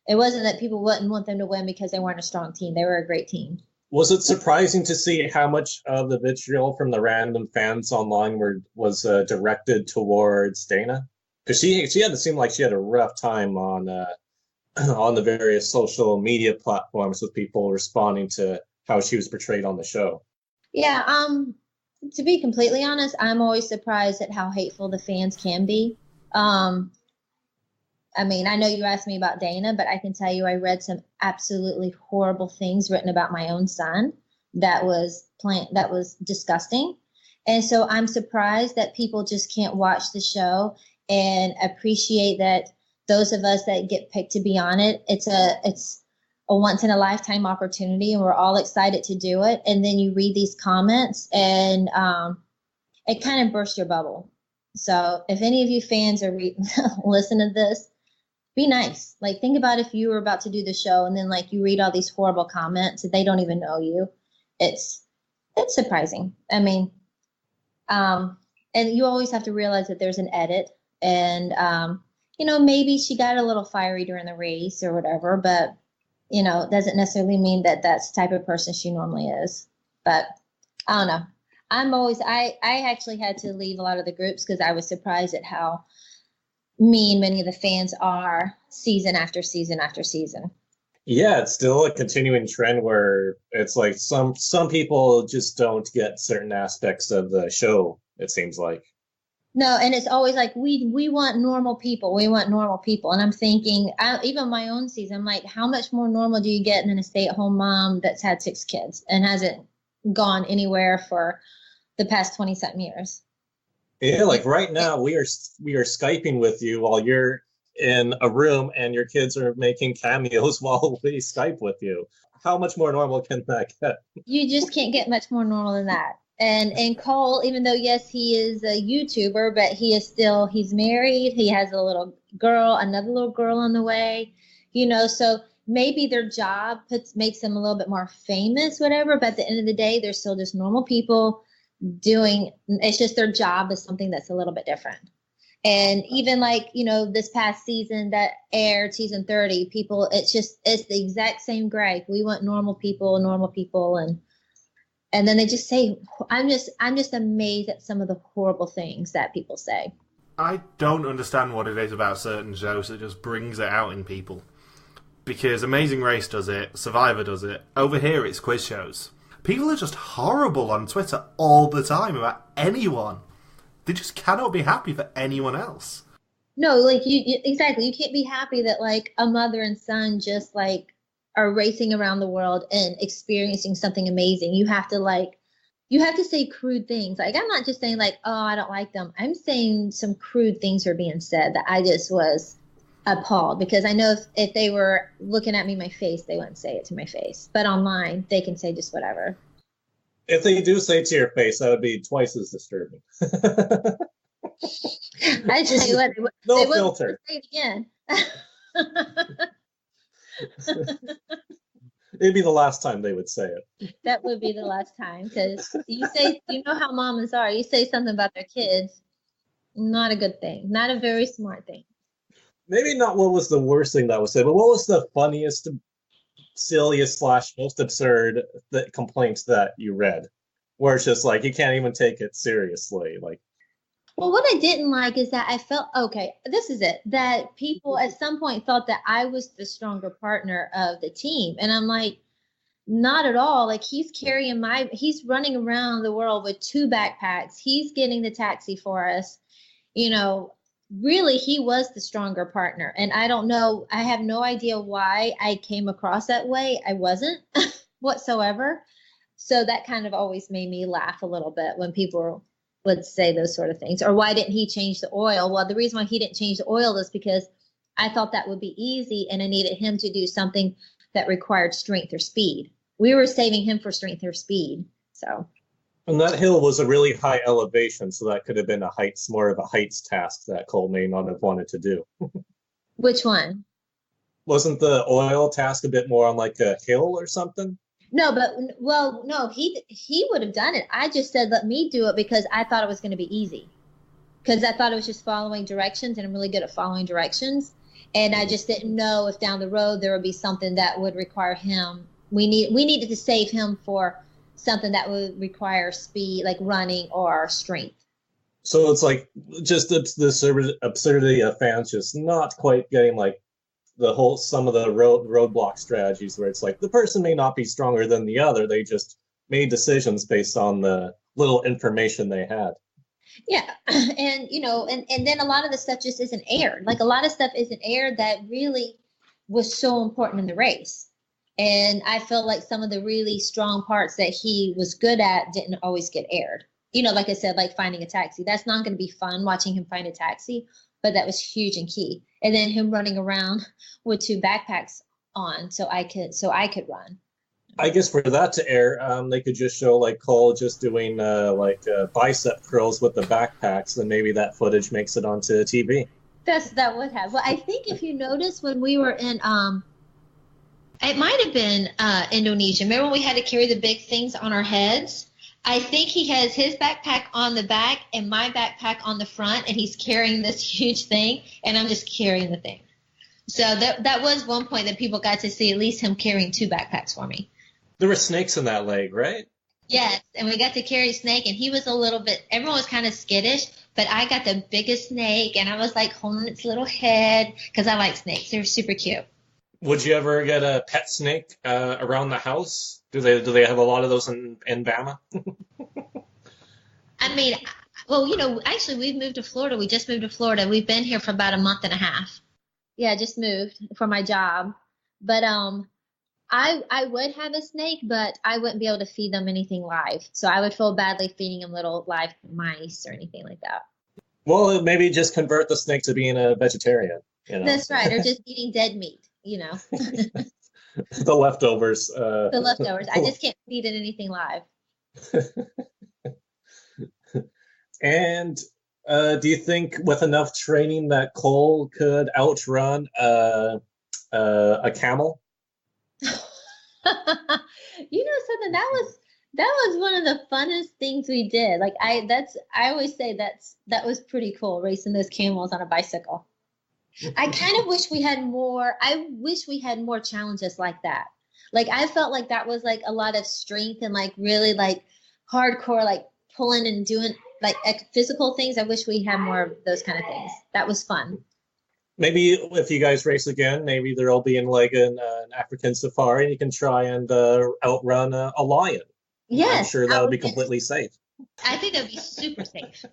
it wasn't that people wouldn't want them to win because they weren't a strong team. They were a great team. Was it surprising to see how much of the vitriol from the random fans online was directed towards Dana? Because she had to seem like she had a rough time on the various social media platforms with people responding to how she was portrayed on the show. Yeah, to be completely honest, I'm always surprised at how hateful the fans can be. I mean, I know you asked me about Dana, but I can tell you I read some absolutely horrible things written about my own son that was disgusting. And so I'm surprised that people just can't watch the show and appreciate that those of us that get picked to be on it, it's a once in a lifetime opportunity, and we're all excited to do it. And then you read these comments and it kind of bursts your bubble. So if any of you fans are listen to this, be nice. Like, think about if you were about to do the show and then like you read all these horrible comments and they don't even know you. It's surprising. I mean, and you always have to realize that there's an edit, and maybe she got a little fiery during the race or whatever, but it doesn't necessarily mean that that's the type of person she normally is. But I don't know. I actually had to leave a lot of the groups because I was surprised at how mean many of the fans are season after season after season. Yeah, it's still a continuing trend where it's like some people just don't get certain aspects of the show, it seems like. No, and it's always like, we want normal people. We want normal people. And I'm thinking, even my own season, I'm like, how much more normal do you get than a stay-at-home mom that's had 6 kids and hasn't gone anywhere for the past 20-something years? Yeah, like right now we are Skyping with you while you're in a room and your kids are making cameos while we Skype with you. How much more normal can that get? You just can't get much more normal than that. And Cole, even though, yes, he is a YouTuber, but he's married. He has another little girl on the way, so maybe their job makes them a little bit more famous, whatever. But at the end of the day, they're still just normal people it's just their job is something that's a little bit different. And even like, this past season that aired, season 30, people, it's the exact same gripe. We want normal people. And then they just say, I'm just amazed at some of the horrible things that people say. I don't understand what it is about certain shows that just brings it out in people. Because Amazing Race does it, Survivor does it. Over here, it's quiz shows. People are just horrible on Twitter all the time about anyone. They just cannot be happy for anyone else. No, like exactly. You can't be happy that like a mother and son just like are racing around the world and experiencing something amazing. You have to say crude things. Like, I'm not just saying like, oh, I don't like them. I'm saying some crude things are being said that I just was appalled, because I know if they were looking at me in my face, they wouldn't say it to my face. But online, they can say just whatever. If they do say it to your face, that would be twice as disturbing. I just say what no they filter. Say it again. It'd be the last time they would say it. That would be the last time, because you know how mamas are. You say something about their kids, not a good thing, not a very smart thing. Maybe not what was the worst thing that was said, but what was the funniest, silliest / most absurd complaints that you read? where it's just like you can't even take it seriously. Like, Well, what I didn't like is that I felt, okay, this is it, that people at some point thought that I was the stronger partner of the team. And I'm like, not at all. Like, he's running around the world with 2 backpacks. He's getting the taxi for us. Really, he was the stronger partner. And I don't know, I have no idea why I came across that way. I wasn't whatsoever. So that kind of always made me laugh a little bit when people would say those sort of things. Or why didn't he change the oil? Well, the reason why he didn't change the oil is because I thought that would be easy and I needed him to do something that required strength or speed. We were saving him for strength or speed. So. And that hill was a really high elevation, so that could have been more of a heights task that Cole may not have wanted to do. Which one? Wasn't the oil task a bit more on like a hill or something? No, no, he would have done it. I just said, let me do it because I thought it was going to be easy. Because I thought it was just following directions, and I'm really good at following directions. And I just didn't know if down the road there would be something that would require him. We needed to save him for something that would require speed, like running or strength. So it's like just this absurdity of fans just not quite getting like some of the roadblock strategies where it's like the person may not be stronger than the other. They just made decisions based on the little information they had. Yeah. And, and then a lot of the stuff just isn't aired. Like a lot of stuff isn't aired that really was so important in the race. And I felt like some of the really strong parts that he was good at didn't always get aired. Like I said, like finding a taxi. That's not going to be fun watching him find a taxi, but that was huge and key. And then him running around with 2 backpacks on so I could run. I guess for that to air, they could just show like Cole just doing bicep curls with the backpacks, and maybe that footage makes it onto TV. That would have. Well, I think if you notice when we were in it might have been Indonesia. Remember when we had to carry the big things on our heads? I think he has his backpack on the back and my backpack on the front, and he's carrying this huge thing, and I'm just carrying the thing. So that was one point that people got to see, at least him carrying 2 backpacks for me. There were snakes in that leg, right? Yes, and we got to carry a snake, and he was a little bit, everyone was kind of skittish, but I got the biggest snake, and I was like holding its little head because I like snakes. They're super cute. Would you ever get a pet snake around the house? Do they have a lot of those in Bama? I mean, well, actually we've moved to Florida. We just moved to Florida. We've been here for about a month and a half. Yeah, just moved for my job. But I would have a snake, but I wouldn't be able to feed them anything live. So I would feel badly feeding them little live mice or anything like that. Well, maybe just convert the snake to being a vegetarian. That's right, or just eating dead meat. The leftovers. The leftovers. I just can't feed it anything live. And do you think with enough training that Cole could outrun a camel? Something that was one of the funnest things we did. Like I always say that was pretty cool, racing those camels on a bicycle. I kind of wish we had more. I wish we had more challenges like that. Like I felt like that was like a lot of strength and like really like hardcore, like pulling and doing like physical things. I wish we had more of those kind of things. That was fun. Maybe if you guys race again, maybe there'll be in like an African safari, and you can try and outrun a lion. Yes, I'm sure that'll be completely safe. I think that'd be super safe.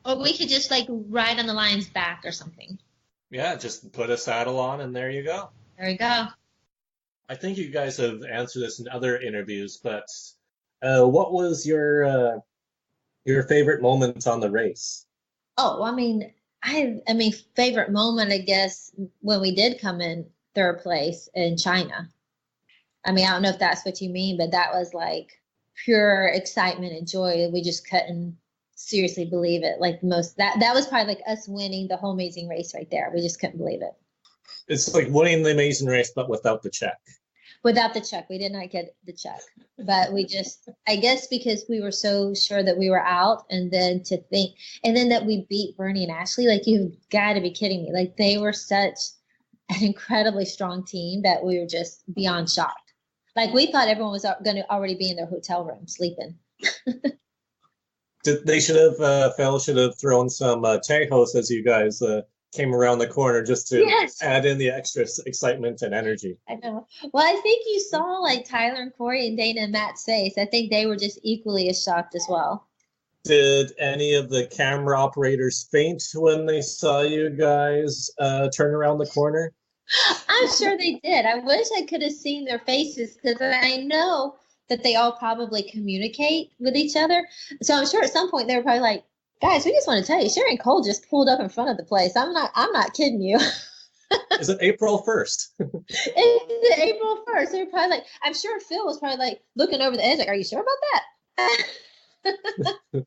Or we could just like ride on the lion's back or something. Yeah, just put a saddle on and there you go. There you go. I think you guys have answered this in other interviews, but what was your favorite moment on the race? Oh, I mean, favorite moment, I guess, when we did come in 3rd place in China. I mean, I don't know if that's what you mean, but that was like pure excitement and joy. We just couldn't seriously believe it. Like that was probably like us winning the whole amazing race right there. We just couldn't believe it. It's like winning the amazing race, but without the check. Without the check. We did not get the check, but we just, I guess because we were so sure that we were out, and then that we beat Bernie and Ashley, like you've got to be kidding me. Like they were such an incredibly strong team that we were just beyond shocked. Like we thought everyone was going to already be in their hotel room sleeping. They should have, Phil should have thrown some Tejos as you guys came around the corner just to add in the extra excitement and energy. I know. Well, I think you saw like Tyler and Corey and Dana and Matt's face. I think they were just equally as shocked as well. Did any of the camera operators faint when they saw you guys turn around the corner? I'm sure they did. I wish I could have seen their faces because I know that they all probably communicate with each other. So I'm sure at some point they were probably like, guys, we just want to tell you, Sheri and Cole just pulled up in front of the place. I'm not kidding you. Is it April 1st? It's April 1st. They were probably like, I'm sure Phil was probably like looking over the edge, like, are you sure about that?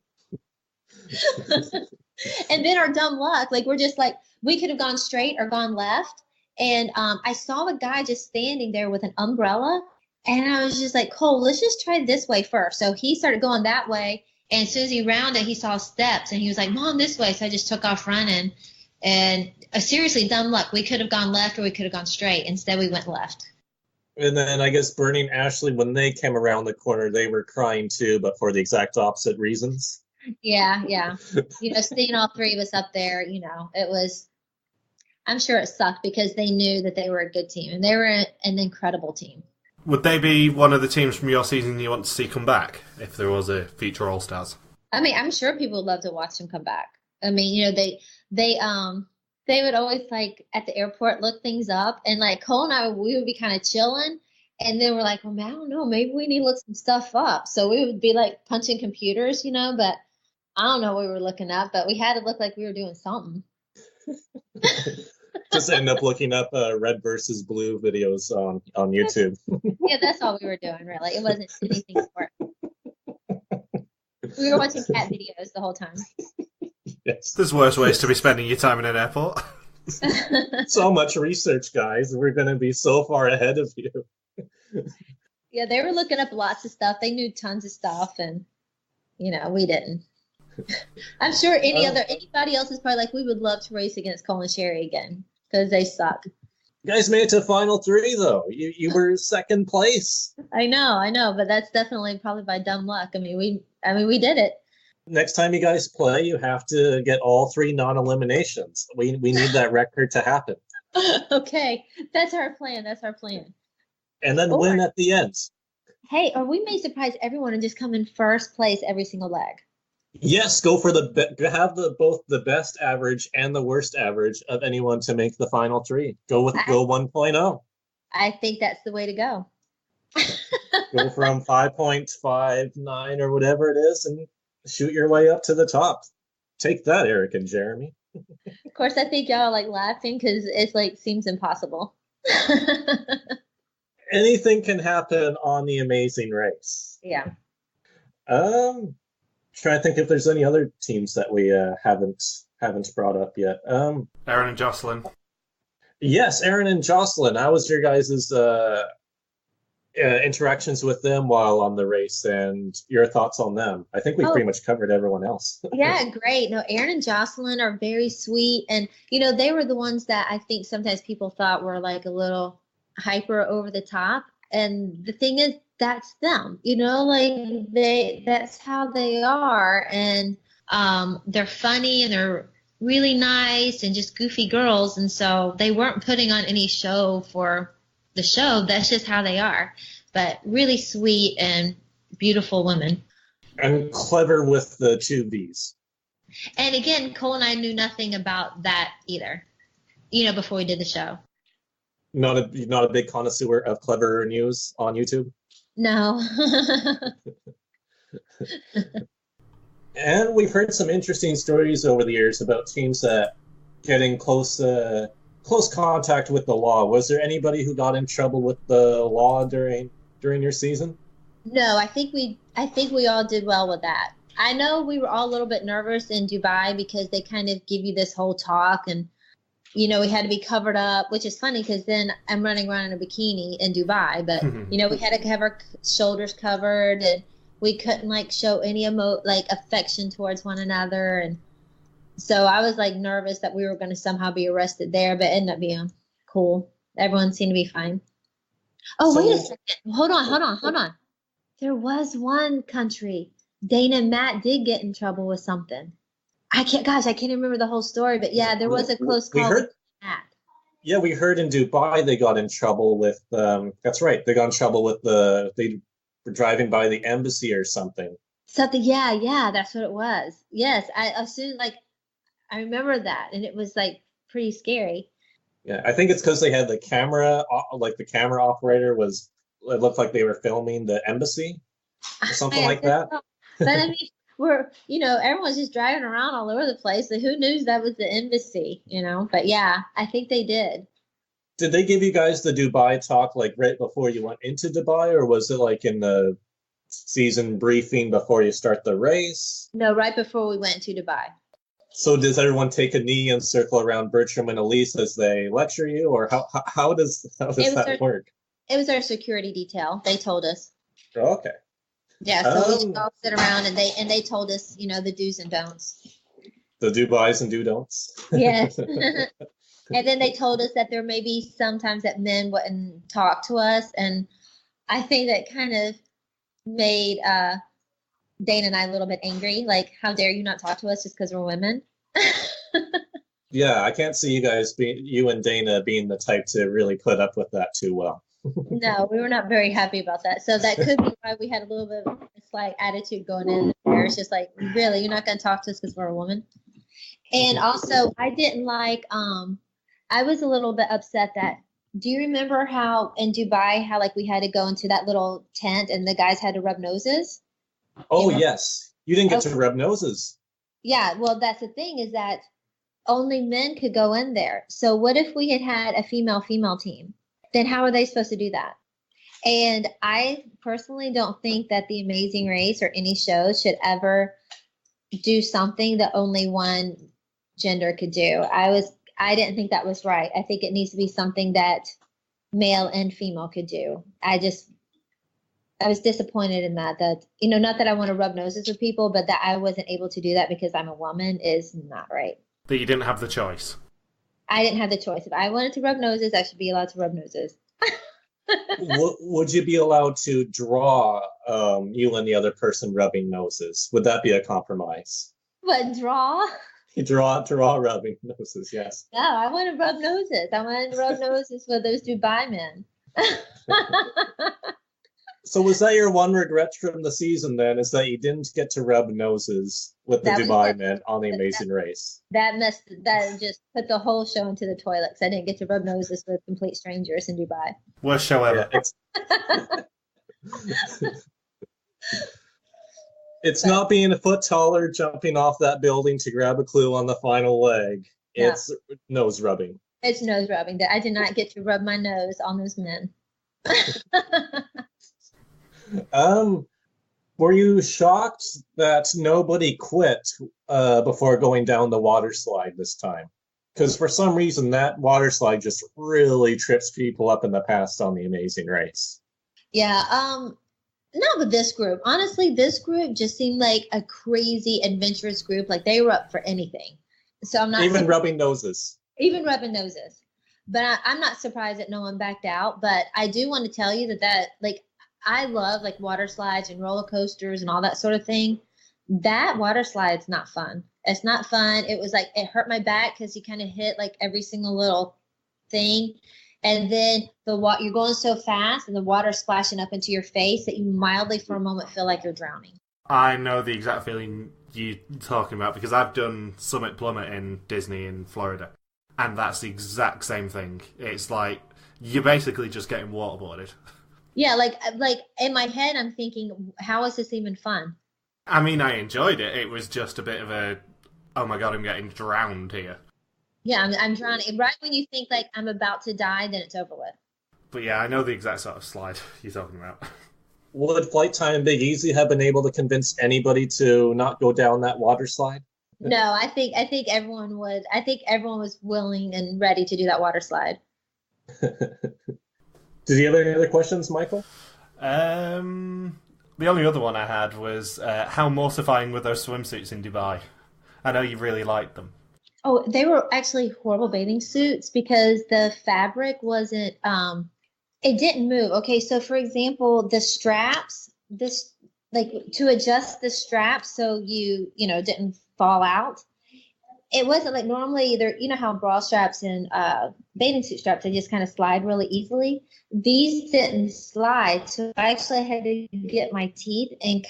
And then our dumb luck, like we're just like, we could have gone straight or gone left. And I saw a guy just standing there with an umbrella. And I was just like, Cole, let's just try this way first. So he started going that way. And as soon as he rounded, he saw steps. And he was like, Mom, this way. So I just took off running. And seriously, dumb luck. We could have gone left or we could have gone straight. Instead, we went left. And then I guess Bernie and Ashley, when they came around the corner, they were crying too, but for the exact opposite reasons. Yeah. Seeing all three of us up there, it was, I'm sure it sucked because they knew that they were a good team. And they were an incredible team. Would they be one of the teams from your season you want to see come back if there was a future All-Stars? I mean, I'm sure people would love to watch them come back. I mean, they would always like at the airport look things up, and like Cole and I, we would be kind of chilling, and then we're like, well, man, I don't know, maybe we need to look some stuff up. So we would be like punching computers, but I don't know what we were looking up, but we had to look like we were doing something. Just end up looking up red versus blue videos on YouTube. Yeah, that's all we were doing, really. It wasn't anything important. We were watching cat videos the whole time. Yes. There's worse ways to be spending your time in an airport. So much research, guys. We're going to be so far ahead of you. Yeah, they were looking up lots of stuff. They knew tons of stuff, and, we didn't. I'm sure anybody else is probably like, we would love to race against Cole and Sheri again because they suck. You guys made it to Final 3, though. You were second place. I know, but that's definitely probably by dumb luck. I mean, we did it. Next time you guys play, you have to get all 3 non-eliminations. We need that record to happen. Okay, that's our plan. And then win at the end. Hey, or we may surprise everyone and just come in first place every single leg. Yes, go for both the best average and the worst average of anyone to make the Final 3. Go 1.0. I think that's the way to go. Go from 5.59 or whatever it is and shoot your way up to the top. Take that, Eric and Jeremy. Of course, I think y'all are laughing because it's seems impossible. Anything can happen on the Amazing Race. Yeah. Trying to think if there's any other teams that we haven't brought up yet. Erin and Jocelyn. Yes, Erin and Jocelyn. How was your guys' interactions with them while on the race, and your thoughts on them? I think we pretty much covered everyone else. Yeah, great. No, Erin and Jocelyn are very sweet, and they were the ones that I think sometimes people thought were like a little hyper over the top. And the thing is, that's them, that's how they are. And they're funny and they're really nice and just goofy girls. And so they weren't putting on any show for the show. That's just how they are. But really sweet and beautiful women. And clever with the 2 Bs. And again, Cole and I knew nothing about that either, before we did the show. Not a big connoisseur of clever news on YouTube? No. And we've heard some interesting stories over the years about teams that getting close contact with the law. Was there anybody who got in trouble with the law during your season? No, I think we all did well with that. I know we were all a little bit nervous in Dubai because they kind of give you this whole talk, and we had to be covered up, which is funny because then I'm running around in a bikini in Dubai. But, we had to have our shoulders covered, and we couldn't, show any affection towards one another. And so I was, nervous that we were going to somehow be arrested there, but it ended up being cool. Everyone seemed to be fine. Oh, wait a second. Hold on. There was one country Dana and Matt did get in trouble with something. I can't remember the whole story, but yeah, there was a close call with Matt. Yeah, we heard in Dubai they got in trouble with, that's right, they got in trouble with they were driving by the embassy or something. Something, yeah, that's what it was. Yes, I remember that, and it was like pretty scary. Yeah, I think it's because they had the camera, like the camera operator it looked like they were filming the embassy or something like that. But I mean, everyone's just driving around all over the place. So who knew that was the embassy, But yeah, I think they did. Did they give you guys the Dubai talk like right before you went into Dubai, or was it like in the season briefing before you start the race? No, right before we went to Dubai. So does everyone take a knee and circle around Bertram and Elise as they lecture you, or how does that work? It was our security detail. They told us. Oh, okay. Yeah, so we all sit around and they told us, the do's and don'ts. The do-bys and do-don'ts. Yes. And then they told us that there may be sometimes that men wouldn't talk to us, and I think that kind of made Dana and I a little bit angry. Like, how dare you not talk to us just because we're women? Yeah, I can't see you and Dana being the type to really put up with that too well. No, we were not very happy about that. So that could be why we had a little bit of a slight attitude going in there. It's just like, really, you're not going to talk to us because we're a woman? And also, I didn't like, I was a little bit upset that, do you remember how in Dubai, how like we had to go into that little tent and the guys had to rub noses? Oh, yes. You didn't get to rub noses. Yeah, well, that's the thing is that only men could go in there. So what if we had a female team? Then how are they supposed to do that? And I personally don't think that The Amazing Race or any show should ever do something that only one gender could do. I didn't think that was right. I think it needs to be something that male and female could do. I was disappointed in that, not that I want to rub noses with people, but that I wasn't able to do that because I'm a woman is not right. That you didn't have the choice. I didn't have the choice. If I wanted to rub noses, I should be allowed to rub noses. Would you be allowed to draw you and the other person rubbing noses? Would that be a compromise? What, draw? Draw rubbing noses, yes. No, I want to rub noses. I want to rub noses with those Dubai men. So was that your one regret from the season then, is that you didn't get to rub noses with the Dubai men on The Amazing Race? That just put the whole show into the toilet because I didn't get to rub noses with complete strangers in Dubai. Worst show ever. Yeah, it's not being a foot taller, jumping off that building to grab a clue on the final leg. It's nose rubbing. It's nose rubbing. I did not get to rub my nose on those men. Were you shocked that nobody quit before going down the water slide this time? Because for some reason that water slide just really trips people up in the past on The Amazing Race. Yeah, not with this group. Honestly, this group just seemed like a crazy adventurous group. Like they were up for anything. So I'm not even rubbing noses. Even rubbing noses. But I'm not surprised that no one backed out. But I do want to tell you that like I love like water slides and roller coasters and all that sort of thing. That water slide's not fun. It's not fun. It was like, it hurt my back because you kind of hit like every single little thing. And then you're going so fast and the water's splashing up into your face that you mildly for a moment feel like you're drowning. I know the exact feeling you're talking about because I've done Summit Plummet in Disney in Florida. And that's the exact same thing. It's like, you're basically just getting waterboarded. Yeah, like in my head, I'm thinking, how is this even fun? I mean, I enjoyed it. It was just a bit of a, oh my god, I'm getting drowned here. Yeah, I'm drowning. Right when you think like I'm about to die, then it's over with. But yeah, I know the exact sort of slide you're talking about. Would Flight Time and Big Easy have been able to convince anybody to not go down that water slide? No, I think everyone would. I think everyone was willing and ready to do that water slide. Did you have any other questions, Michael? The only other one I had was how mortifying were those swimsuits in Dubai? I know you really liked them. Oh, they were actually horrible bathing suits because the fabric wasn't, it didn't move. Okay, so for example, the straps, the like to adjust the straps so you didn't fall out. It wasn't like normally how bra straps and bathing suit straps, they just kind of slide really easily. These didn't slide. So I actually had to get my teeth and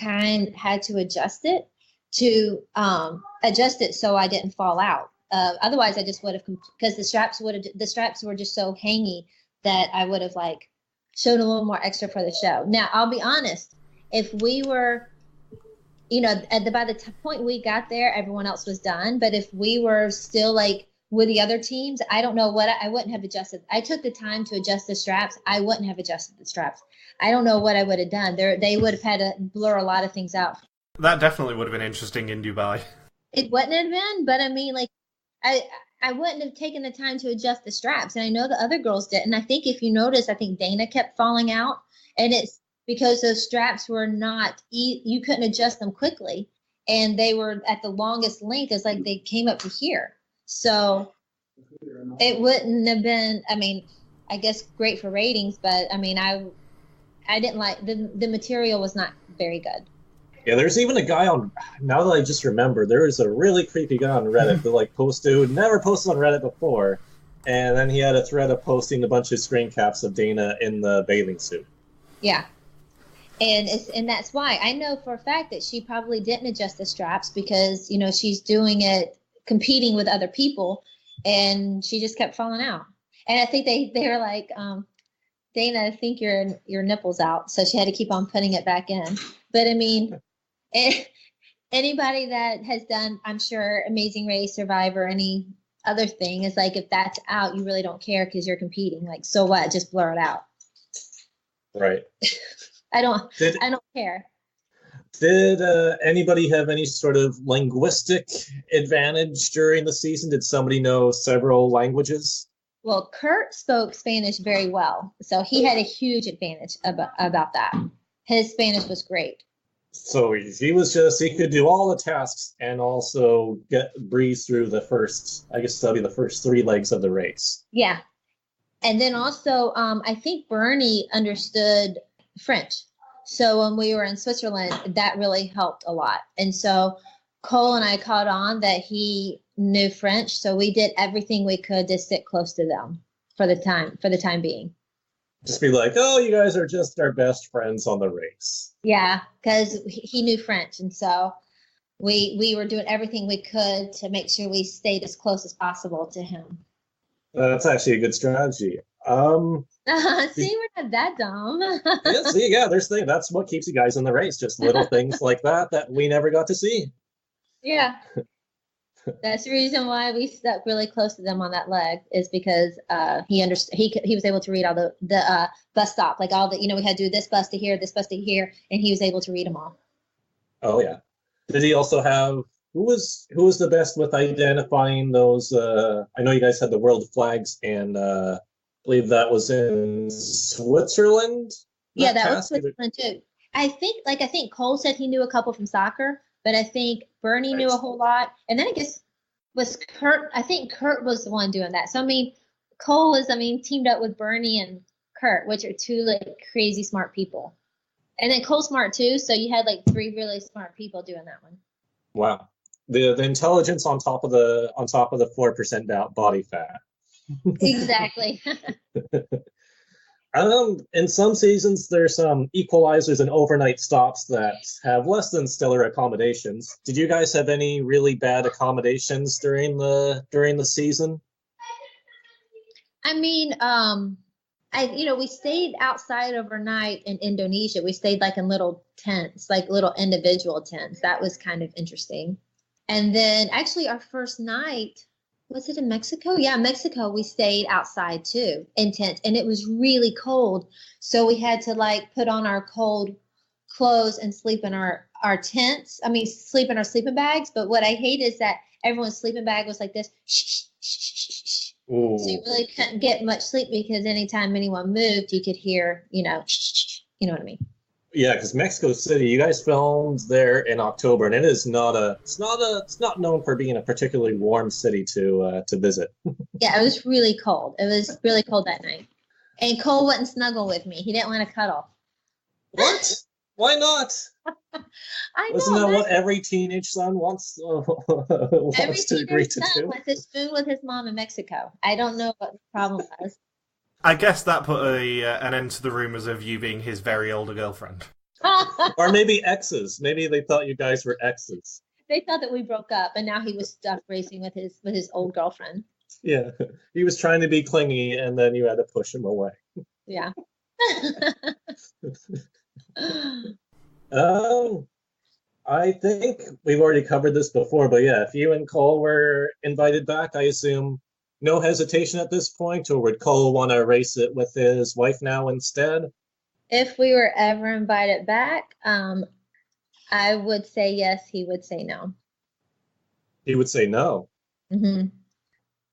had to adjust it so I didn't fall out. Otherwise I just would have, because the straps were just so hangy that I would have like shown a little more extra for the show. Now, I'll be honest, if we were, by the point we got there, everyone else was done. But if we were still like with the other teams, I don't know what I wouldn't have adjusted. I took the time to adjust the straps. I wouldn't have adjusted the straps. I don't know what I would have done. They would have had to blur a lot of things out. That definitely would have been interesting in Dubai. It wouldn't have been, but I mean, like, I wouldn't have taken the time to adjust the straps. And I know the other girls did. And I think if you notice, I think Dana kept falling out. And it's because those straps were not, you couldn't adjust them quickly. And they were at the longest length. It's like they came up to here. So it wouldn't have been, I mean, I guess great for ratings. But I mean, I didn't like, the material was not very good. Yeah, there's even a guy on, now that I just remember, there was a really creepy guy on Reddit that like who never posted on Reddit before, and then he had a thread of posting a bunch of screen caps of Dana in the bathing suit. Yeah. And that's why I know for a fact that she probably didn't adjust the straps because, she's doing it, competing with other people, and she just kept falling out. And I think they were like, Dana, I think your nipple's out. So she had to keep on putting it back in. But I mean, anybody that has done, I'm sure, Amazing Race, Survivor, any other thing is like, if that's out, you really don't care because you're competing. Like, so what? Just blur it out. Right. I don't care. Did anybody have any sort of linguistic advantage during the season? Did somebody know several languages? Well, Kurt spoke Spanish very well, so he had a huge advantage about that. His Spanish was great. So he could do all the tasks and also breeze through the first, I guess that'll be the first 3 legs of the race. Yeah. And then also, I think Bernie understood French. So when we were in Switzerland, that really helped a lot. And so Cole and I caught on that he knew French. So we did everything we could to sit close to them for the time being. Just be like, oh, you guys are just our best friends on the race. Yeah, because he knew French. And so we were doing everything we could to make sure we stayed as close as possible to him. That's actually a good strategy. See, we're not that dumb. That's what keeps you guys in the race. Just little things like that we never got to see. Yeah. That's the reason why we stuck really close to them on that leg, is because he understood. He was able to read all the bus stop, like all the, we had to do this bus to here, and he was able to read them all. Oh yeah. Did he also have who was the best with identifying those? I know you guys had the world flags, and I believe that was in Switzerland. Yeah, that was Switzerland too. I think Cole said he knew a couple from soccer. But I think Bernie knew a whole lot. And then I guess was Kurt. I think Kurt was the one doing that. So, I mean, Cole was, teamed up with Bernie and Kurt, which are 2 like crazy smart people. And then Cole's smart too. So you had like 3 really smart people doing that one. Wow. The intelligence on top of the 4% body fat. Exactly. In some seasons, there's some equalizers and overnight stops that have less than stellar accommodations. Did you guys have any really bad accommodations during the season? We stayed outside overnight in Indonesia. We stayed like in little tents, like little individual tents. That was kind of interesting. And then actually our first night, was it in Mexico? Yeah, Mexico, we stayed outside too in tents, and it was really cold. So we had to like put on our cold clothes and sleep in our tents. Sleep in our sleeping bags. But what I hate is that everyone's sleeping bag was like this. Shh, shh, shh, shh, shh. So you really couldn't get much sleep because anytime anyone moved, you could hear, shh, shh, shh. You know what I mean? Yeah, because Mexico City, you guys filmed there in October, and it's not known for being a particularly warm city to visit. Yeah, it was really cold. It was really cold that night, and Cole wouldn't snuggle with me. He didn't want to cuddle. What? Why not? I know. Isn't that what every teenage son wants to agree to do? Wants to spoon with his mom in Mexico. I don't know what the problem was. I guess that put an end to the rumours of you being his very older girlfriend. Or maybe exes. Maybe they thought you guys were exes. They thought that we broke up, and now he was stuck racing with his old girlfriend. Yeah, he was trying to be clingy, and then you had to push him away. Yeah. I think we've already covered this before, but yeah, if you and Cole were invited back, I assume no hesitation at this point, or would Cole want to race it with his wife now instead? If we were ever invited back, I would say yes. He would say no. He would say no. Mm-hmm.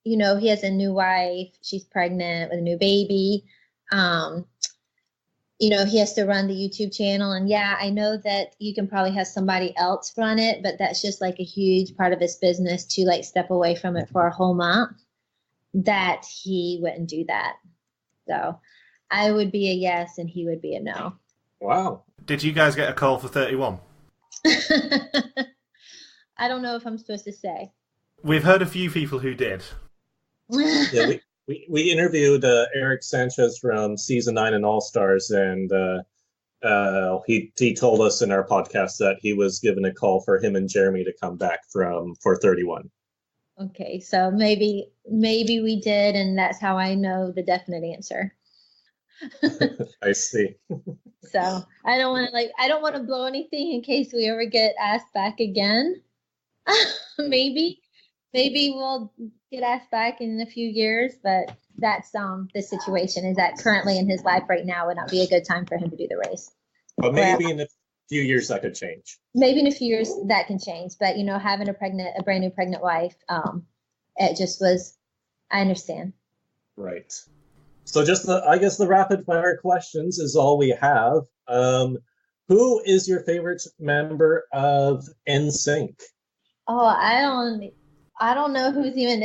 You know, he has a new wife. She's pregnant with a new baby. You know, he has to run the YouTube channel. And yeah, I know that you can probably have somebody else run it, but that's just like a huge part of his business to like step away from it for a whole month. That he wouldn't do that. So I would be a yes and he would be a no. Wow. Did you guys get a call for 31? I don't know if I'm supposed to say. We've heard a few people who did. Yeah, we interviewed Eric Sanchez from season 9 in All Stars, and he told us in our podcast that he was given a call for him and Jeremy to come back for 31. Okay, so maybe we did, and that's how I know the definite answer. I see. So I don't want to blow anything in case we ever get asked back again. Maybe we'll get asked back in a few years, but that's the situation is that currently in his life right now would not be a good time for him to do the race. But maybe in a few years that could change. Maybe in a few years that can change, but you know, having a brand new pregnant wife, it just was. I understand. Right. So just I guess the rapid fire questions is all we have. Who is your favorite member of NSYNC? Oh, I don't know who's even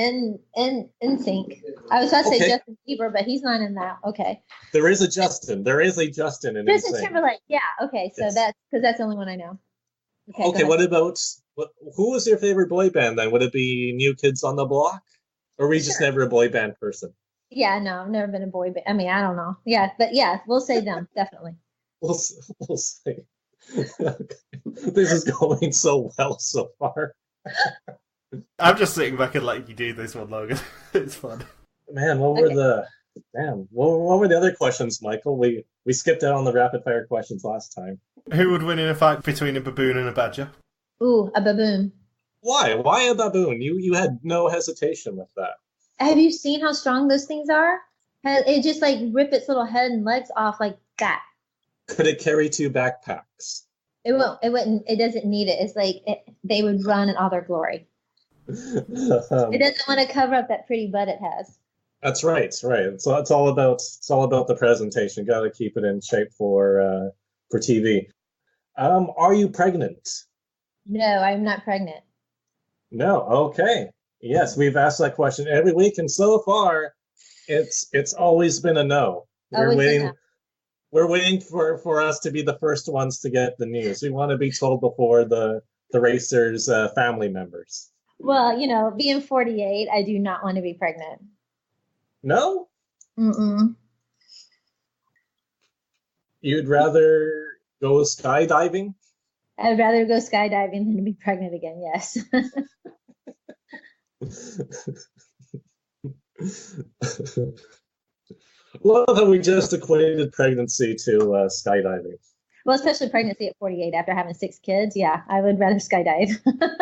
in sync. I was about to say Justin Bieber, but he's not in that. Okay. There is a Justin. There is a Justin in Justin NSYNC. Timberlake. Yeah. Okay. So Yes. that's because that's the only one I know. Okay. What about who was your favorite boy band then? Would it be New Kids on the Block, or were you just never a boy band person? Yeah. No, I've never been a boy band. I mean, I don't know. Yeah, but yeah, we'll say them definitely. We'll see. This is going so well so far. I'm just sitting back and letting you do this one, Logan. It's fun. Man, what were the other questions, Michael? We skipped out on the rapid fire questions last time. Who would win in a fight between a baboon and a badger? Ooh, a baboon. Why? Why a baboon? You had no hesitation with that. Have you seen how strong those things are? It just like rip its little head and legs off like that. Could it carry 2 backpacks? It won't. It wouldn't. It doesn't need it. It's like they would run in all their glory. It doesn't want to cover up that pretty butt it has. That's right. Right. So it's all about the presentation. Got to keep it in shape for TV. Are you pregnant? No, I'm not pregnant. No. Okay. Yes, we've asked that question every week, and so far, it's always been a no. We're waiting for us to be the first ones to get the news. We want to be told before the racers' family members. Well, you know, being 48, I do not want to be pregnant. No? Mm-mm. You'd rather go skydiving? I'd rather go skydiving than to be pregnant again, yes. Love how we just equated pregnancy to skydiving. Well, especially pregnancy at 48 after having 6 kids. Yeah, I would rather skydive.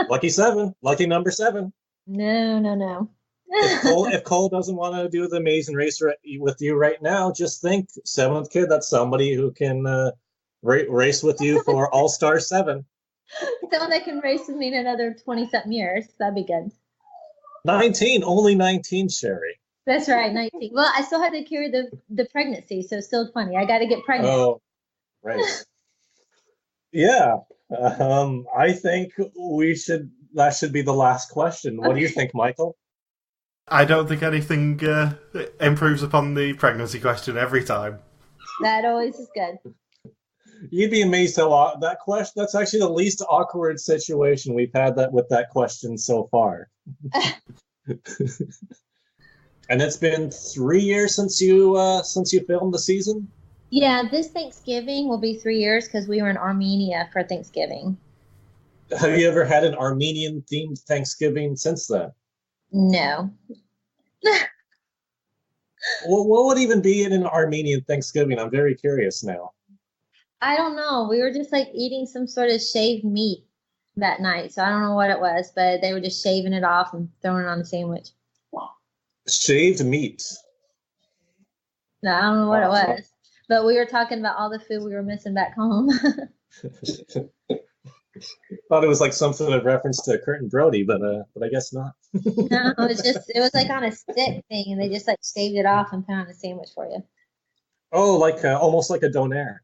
Lucky 7. Lucky number 7. No. If Cole doesn't want to do the Amazing Race with you right now, just think 7th kid, that's somebody who can race with you for All-Star 7. Someone that can race with me in another 20-something years. That'd be good. 19. Only 19, Sheri. That's right, 19. Well, I still had to carry the pregnancy, so it's still 20. I got to get pregnant. Oh, right. Yeah. I think that should be the last question. What do you think, Michael? I don't think anything improves upon the pregnancy question every time. That always is good. You'd be amazed how that question. That's actually the least awkward situation we've had that with that question so far. And it's been 3 years since you filmed the season. Yeah, this Thanksgiving will be 3 years because we were in Armenia for Thanksgiving. Have you ever had an Armenian-themed Thanksgiving since then? No. Well, what would even be in an Armenian Thanksgiving? I'm very curious now. I don't know. We were just like eating some sort of shaved meat that night. So I don't know what it was, but they were just shaving it off and throwing it on a sandwich. Shaved meat. No, I don't know what it was. But we were talking about all the food we were missing back home. Thought it was like some sort of reference to Kurt and Brody, but I guess not. No, it was like on a stick thing, and they just like shaved it off and put it on a sandwich for you. Oh, like almost like a doner.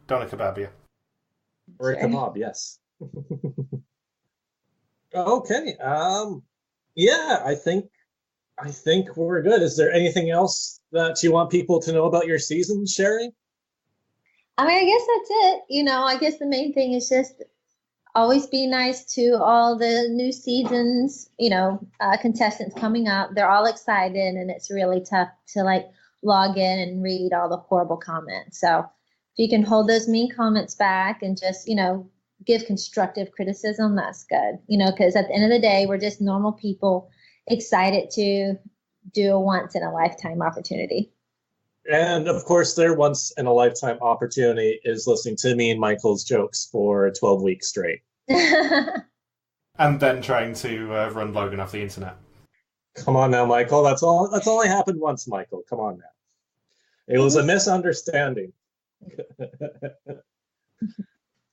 Doner kebab, yeah. Or a kebab, yes. Okay. Yeah, I think we're good. Is there anything else that you want people to know about your season, Sheri? I mean, I guess that's it. I guess the main thing is just always be nice to all the new seasons, contestants coming up. They're all excited, and it's really tough to like log in and read all the horrible comments. So if you can hold those mean comments back and just, give constructive criticism, that's good. Because at the end of the day, we're just normal people excited to do a once in a lifetime opportunity. And of course, their once in a lifetime opportunity is listening to me and Michael's jokes for 12 weeks straight. And then trying to run Logan off the internet. Come on now, Michael. That's only happened once, Michael. Come on now. It was a misunderstanding.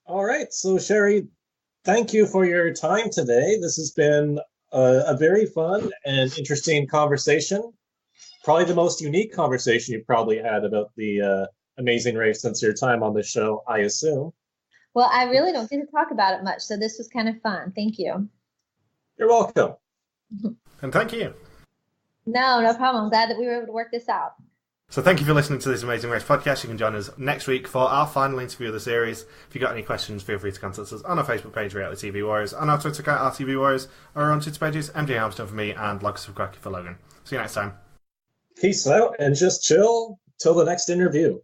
All right. So, Sheri, thank you for your time today. This has been a very fun and interesting conversation. Probably the most unique conversation you've probably had about the Amazing Race since your time on the show, I assume. Well, I really don't get to talk about it much, so this was kind of fun. Thank you. You're welcome. And thank you. No problem. I'm glad that we were able to work this out. So thank you for listening to this Amazing Race podcast. You can join us next week for our final interview of the series. If you've got any questions, feel free to contact us on our Facebook page, Reality TV Warriors, on our Twitter account, RTV Warriors, or on Twitter pages, MJ Helmstone for me, and Locus of Cracky for Logan. See you next time. Peace out and just chill till the next interview.